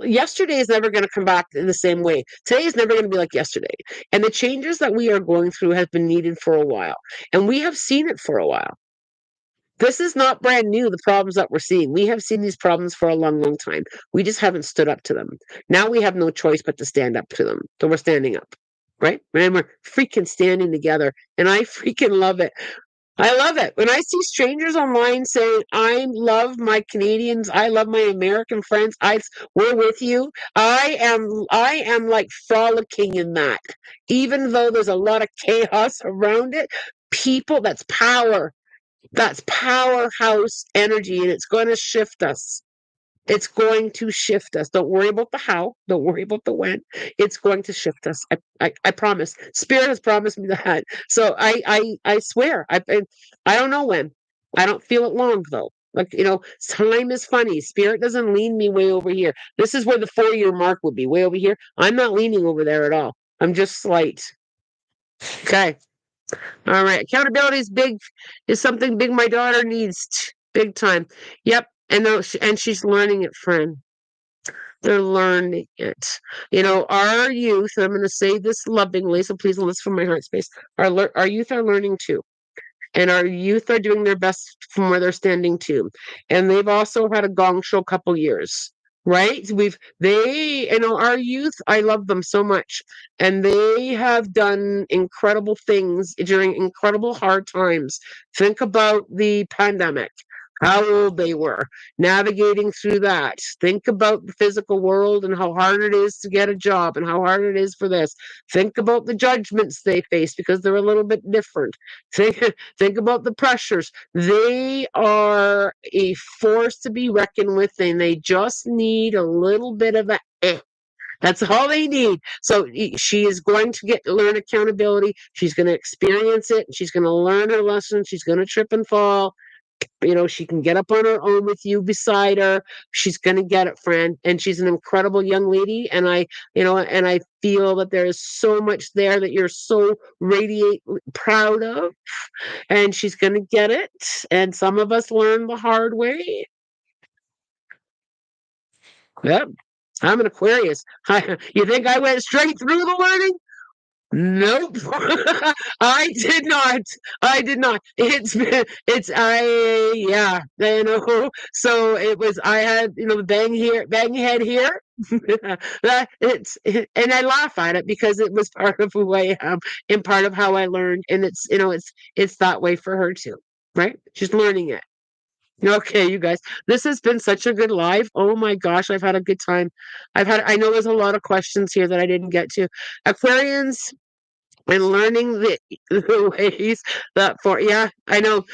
yesterday is never going to come back in the same way. Today is never going to be like yesterday. And the changes that we are going through have been needed for a while. And we have seen it for a while. This is not brand new, the problems that we're seeing. We have seen these problems for a long, long time. We just haven't stood up to them. Now we have no choice but to stand up to them. So we're standing up, right? And we're freaking standing together. And I freaking love it. I love it. When I see strangers online saying, I love my Canadians, I love my American friends, we're with you. I am like frolicking in that. Even though there's a lot of chaos around it, people, that's power. That's powerhouse energy, and it's going to shift us. It's going to shift us. Don't worry about the how. Don't worry about the when. It's going to shift us. I promise. Spirit has promised me that. So I swear. I don't know when. I don't feel it long though. Like, time is funny. Spirit doesn't lean me way over here. This is where the 4-year mark would be, way over here. I'm not leaning over there at all. I'm just slight. Okay. All right. Accountability is something big my daughter needs big time. Yep. And she's learning it, friend. They're learning it. Our youth, and I'm going to say this lovingly, so please listen from my heart space. Our youth are learning too. And our youth are doing their best from where they're standing too. And they've also had a gong show couple years, right? Our youth, I love them so much. And they have done incredible things during incredible hard times. Think about the pandemic, how old they were, navigating through that. Think about the physical world and how hard it is to get a job and how hard it is for this. Think about the judgments they face because they're a little bit different. Think about the pressures. They are a force to be reckoned with, and they just need a little bit of a That's all they need. So she is going to learn accountability. She's going to experience it. She's going to learn her lesson. She's going to trip and fall. She can get up on her own with you beside her. She's going to get it, friend. And she's an incredible young lady. And I feel that there is so much there that you're so radiate proud of. And she's going to get it. And some of us learn the hard way. Yep. I'm an Aquarius. You think I went straight through the learning? Nope. I did not. I did not. Yeah, So I had, the bang head here. And I laugh at it because it was part of who I am and part of how I learned. And it's that way for her too, right? She's learning it. Okay, you guys, this has been such a good live. Oh my gosh, I've had a good time. I know there's a lot of questions here that I didn't get to. Aquarians, and learning the ways that yeah, I know.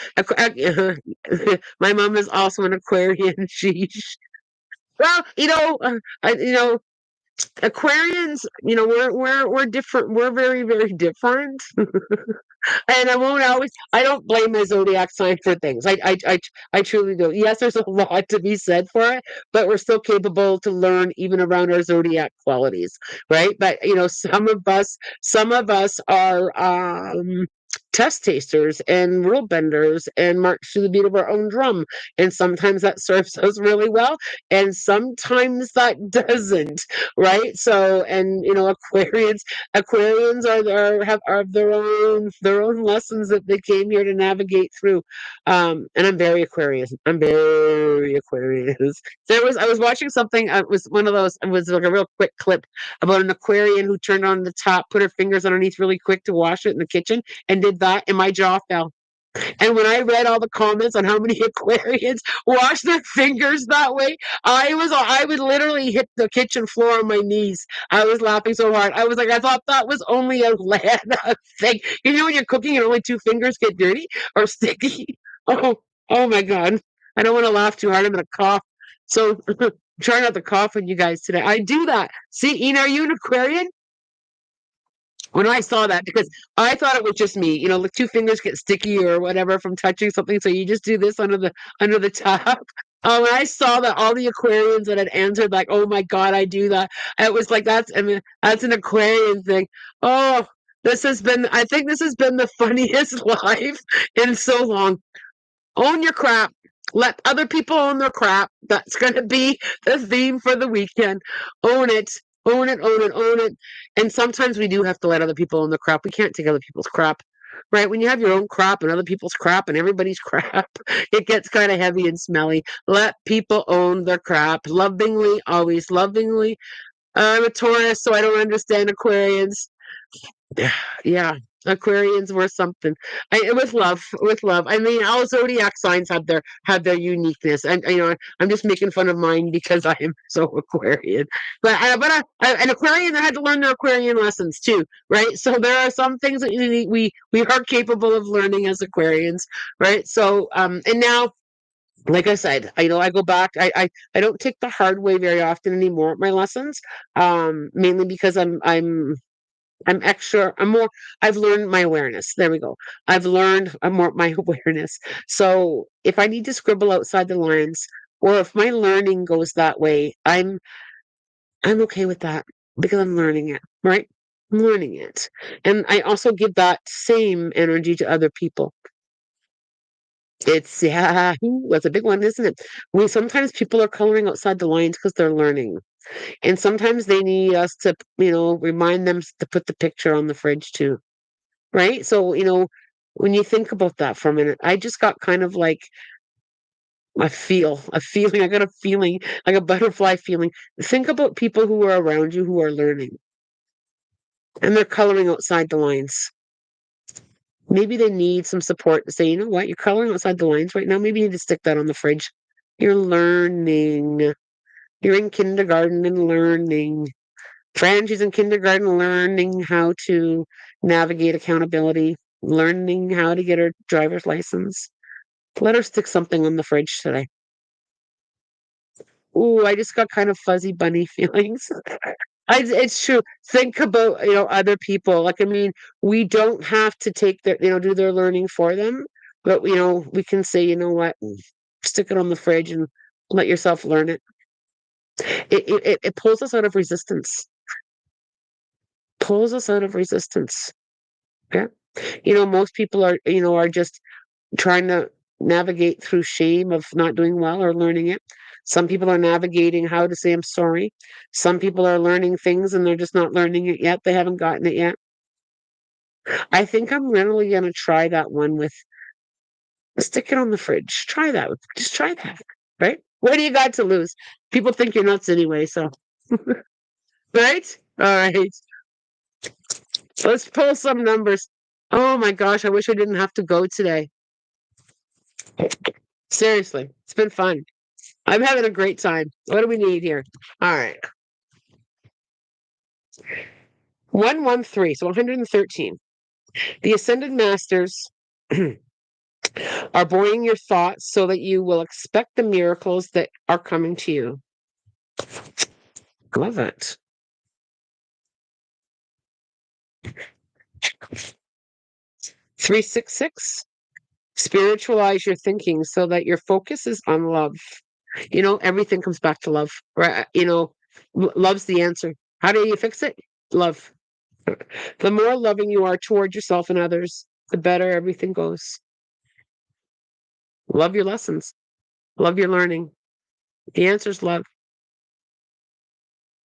My mom is also an Aquarian. Well, Aquarians, we're different. We're very, very different. And I don't blame my zodiac sign for things. I truly do. Yes, there's a lot to be said for it, but we're still capable to learn even around our zodiac qualities, right? But some of us are test tasters and rule benders and march to the beat of our own drum. And sometimes that serves us really well, and sometimes that doesn't, right? So, and Aquarians have their own lessons that they came here to navigate through. And I'm very Aquarian. I'm very Aquarius. I was watching something, it was one of those, it was like a real quick clip about an Aquarian who turned on the top, put her fingers underneath really quick to wash it in the kitchen, and did that, and my jaw fell. And when I read all the comments on how many Aquarians wash their fingers that way, I would literally hit the kitchen floor on my knees. I was laughing so hard. I was like, I thought that was only a Lana thing. You know, when you're cooking and only two fingers get dirty or sticky. Oh, oh my God. I don't want to laugh too hard. I'm going to cough. So try not to cough on you guys today. I do that. See, Ina, are you an Aquarian? When I saw that, because I thought it was just me, you know, like two fingers get sticky or whatever from touching something, so you just do this under the top. When I saw that all the Aquarians that had answered, like, "Oh my God, I do that," it was like I mean, that's an Aquarian thing. Oh, I think this has been the funniest live in so long. Own your crap. Let other people own their crap. That's going to be the theme for the weekend. Own it. Own it, own it, own it. And sometimes we do have to let other people own the crap. We can't take other people's crap. Right? When you have your own crap and other people's crap and everybody's crap, it gets kind of heavy and smelly. Let people own their crap. Lovingly, always lovingly. I'm a Taurus, so I don't understand Aquarians. Yeah, Aquarians were something. With love. I mean, all zodiac signs have their uniqueness, and you know, I'm just making fun of mine because I am so Aquarian. An Aquarian that had to learn their Aquarian lessons too, right? So there are some things that we are capable of learning as Aquarians, right? So and now. Like I said, I go back. I don't take the hard way very often anymore at my lessons, mainly because I'm extra, I'm more, I've learned my awareness. There we go. I've learned more my awareness. So if I need to scribble outside the lines, or if my learning goes that way, I'm okay with that because I'm learning it, right? I'm learning it. And I also give that same energy to other people. It's yeah, that's a big one, isn't it? We sometimes people are coloring outside the lines because they're learning. And sometimes they need us to, you know, remind them to put the picture on the fridge too. Right? So, you know, when you think about that for a minute, I just got kind of like a feeling, I got a feeling, like a butterfly feeling. Think about people who are around you who are learning and they're coloring outside the lines. Maybe they need some support to say, you know what, you're coloring outside the lines right now. Maybe you need to stick that on the fridge. You're learning. You're in kindergarten and learning. Fran's in kindergarten learning how to navigate accountability, learning how to get her driver's license. Let her stick something on the fridge today. Ooh, I just got kind of fuzzy bunny feelings. It's true. Think about, you know, other people. Like, I mean, we don't have to take their, you know, do their learning for them, but, you know, we can say, you know what, stick it on the fridge and let yourself learn it. It pulls us out of resistance. Pulls us out of resistance. Yeah. You know, most people are, you know, are just trying to navigate through shame of not doing well or learning it. Some people are navigating how to say I'm sorry. Some people are learning things and they're just not learning it yet. They haven't gotten it yet. I think I'm really gonna try that one with stick it on the fridge. Try that. Just try that. Right? What do you got to lose? People think you're nuts anyway, so right? All right. Let's pull some numbers. Oh my gosh, I wish I didn't have to go today. Seriously, it's been fun. I'm having a great time. What do we need here? All right. 113, so 113. The Ascended Masters are buoying your thoughts so that you will expect the miracles that are coming to you. Love it. 366. Spiritualize your thinking so that your focus is on love. You know, everything comes back to love, right? You know, love's the answer. How do you fix it? Love. The more loving you are toward yourself and others, the better everything goes. Love your lessons. Love your learning. The answer is love.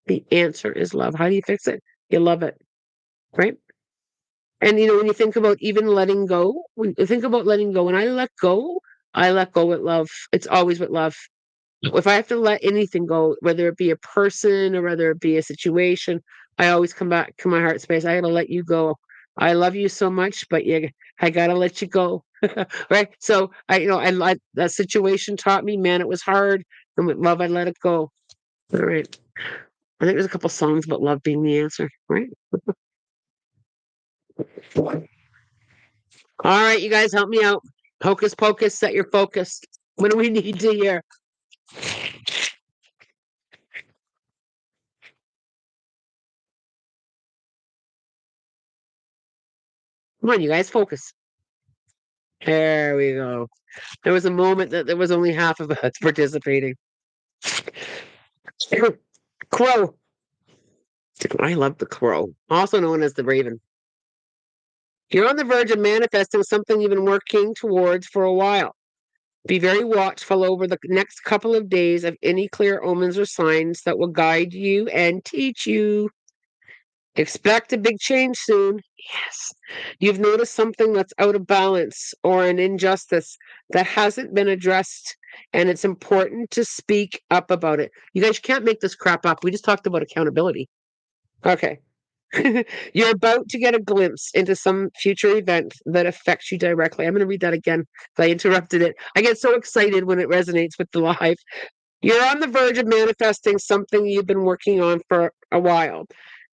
The answer is love. How do you fix it? You love it, right? And you know, when you think about even letting go, when you think about letting go, when I let go with love. It's always with love. If I have to let anything go, whether it be a person or whether it be a situation, I always come back to my heart space. I gotta let you go. I love you so much, but I gotta let you go. Right. So I like that situation taught me, man, it was hard. And with love, I let it go. All right. I think there's a couple songs about love being the answer, right? All right, you guys help me out. Hocus pocus, set your focus. What do we need to hear? Come on, you guys, focus. There we go. There was a moment that there was only half of us participating. Crow. I love the crow, also known as the raven. You're on the verge of manifesting something you've been working towards for a while. Be very watchful over the next couple of days of any clear omens or signs that will guide you and teach you. Expect a big change soon. Yes. You've noticed something that's out of balance or an injustice that hasn't been addressed, and it's important to speak up about it. You guys can't make this crap up. We just talked about accountability. Okay. You're about to get a glimpse into some future event that affects you directly. I'm going to read that again. I interrupted it. I get so excited when it resonates with the live. You're on the verge of manifesting something you've been working on for a while.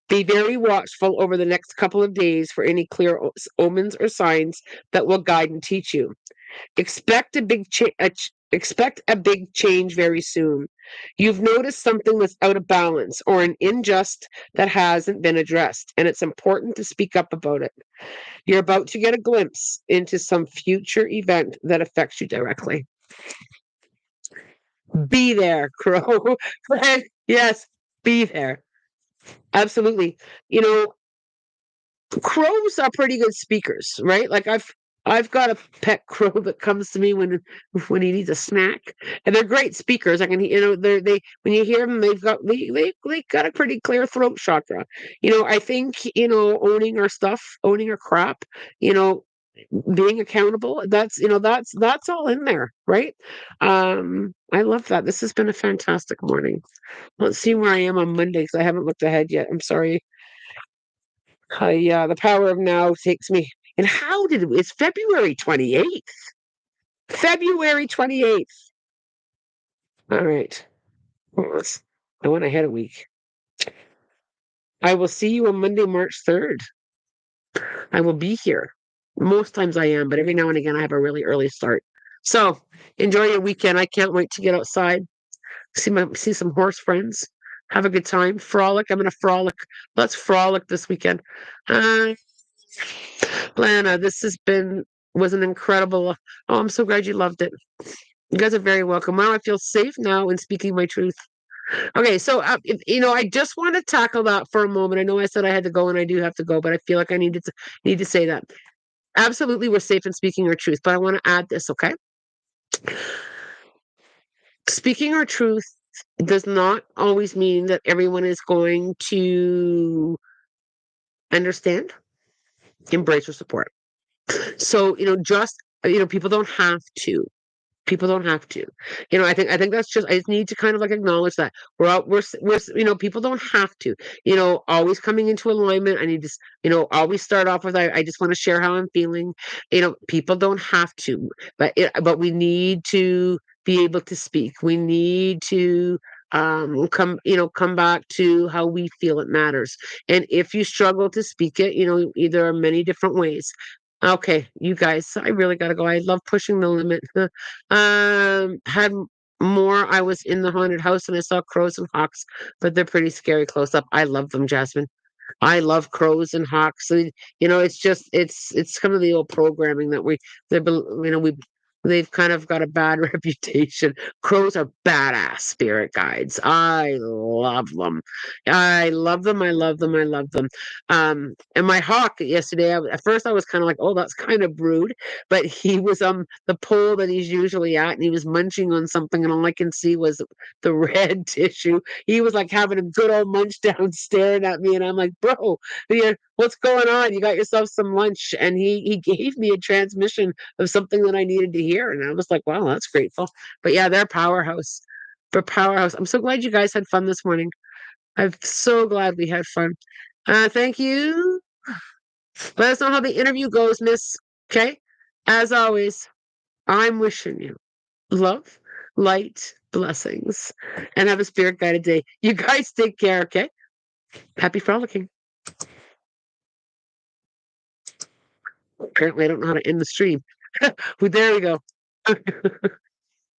Be very watchful over the next couple of days for any clear omens or signs that will guide and teach you. Expect expect a big change very soon. You've noticed something that's out of balance or an injustice that hasn't been addressed, and it's important to speak up about it. You're about to get a glimpse into some future event that affects you directly. Be there, Crow. Yes, be there. Absolutely. You know, crows are pretty good speakers, right? Like I've got a pet crow that comes to me when he needs a snack, and they're great speakers. I can, they when you hear them, they got a pretty clear throat chakra. I think owning our stuff, owning our crap, you know, being accountable. That's all in there, right? I love that. This has been a fantastic morning. Let's see where I am on Monday because I haven't looked ahead yet. I'm sorry. Yeah, the power of now takes me. And how did it's February 28th? February 28th. All right. I went ahead a week. I will see you on Monday, March 3rd. I will be here. Most times I am, but every now and again I have a really early start. So enjoy your weekend. I can't wait to get outside, see some horse friends, have a good time, frolic. I'm gonna frolic. Let's frolic this weekend. Uh, Lana, this was an incredible. Oh, I'm so glad you loved it. You guys are very welcome. Wow, I feel safe now in speaking my truth. Okay, so I just want to tackle that for a moment. I know I said I had to go, and I do have to go, but I feel like I need to say that. Absolutely, we're safe in speaking our truth, but I want to add this. Okay, speaking our truth does not always mean that everyone is going to understand, embrace, or support. So people don't have to. People don't have to. I think that's just I just need to kind of like acknowledge that people don't have to. Always coming into alignment. I need to always start off with I just want to share how I'm feeling. People don't have to, but we need to be able to speak. We need to come back to how we feel it matters. And if you struggle to speak it, there are many different ways. Okay, you guys, I really gotta go. I love pushing the limit. Had more. I was in the haunted house and I saw crows and hawks, but they're pretty scary close up. I love them, Jasmine. I love crows and hawks. And, it's kind of the old programming that they've kind of got a bad reputation. Crows are badass spirit guides. I love them. I love them. I love them. I love them. And my hawk yesterday, at first I was kind of like, oh, that's kind of rude, but he was the pole that he's usually at, and he was munching on something, and all I can see was the red tissue. He was like having a good old munch down, staring at me, and I'm like, bro, what's going on? You got yourself some lunch. And he gave me a transmission of something that I needed to hear, and I was like, wow, that's grateful. But yeah, they're powerhouse. for Powerhouse. I'm so glad you guys had fun this morning. I'm so glad we had fun. Thank you. Let us know how the interview goes, miss. Okay? As always, I'm wishing you love, light, blessings, and have a spirit guided day. You guys take care, okay? Happy frolicking. Apparently, I don't know how to end the stream. Well, there we go.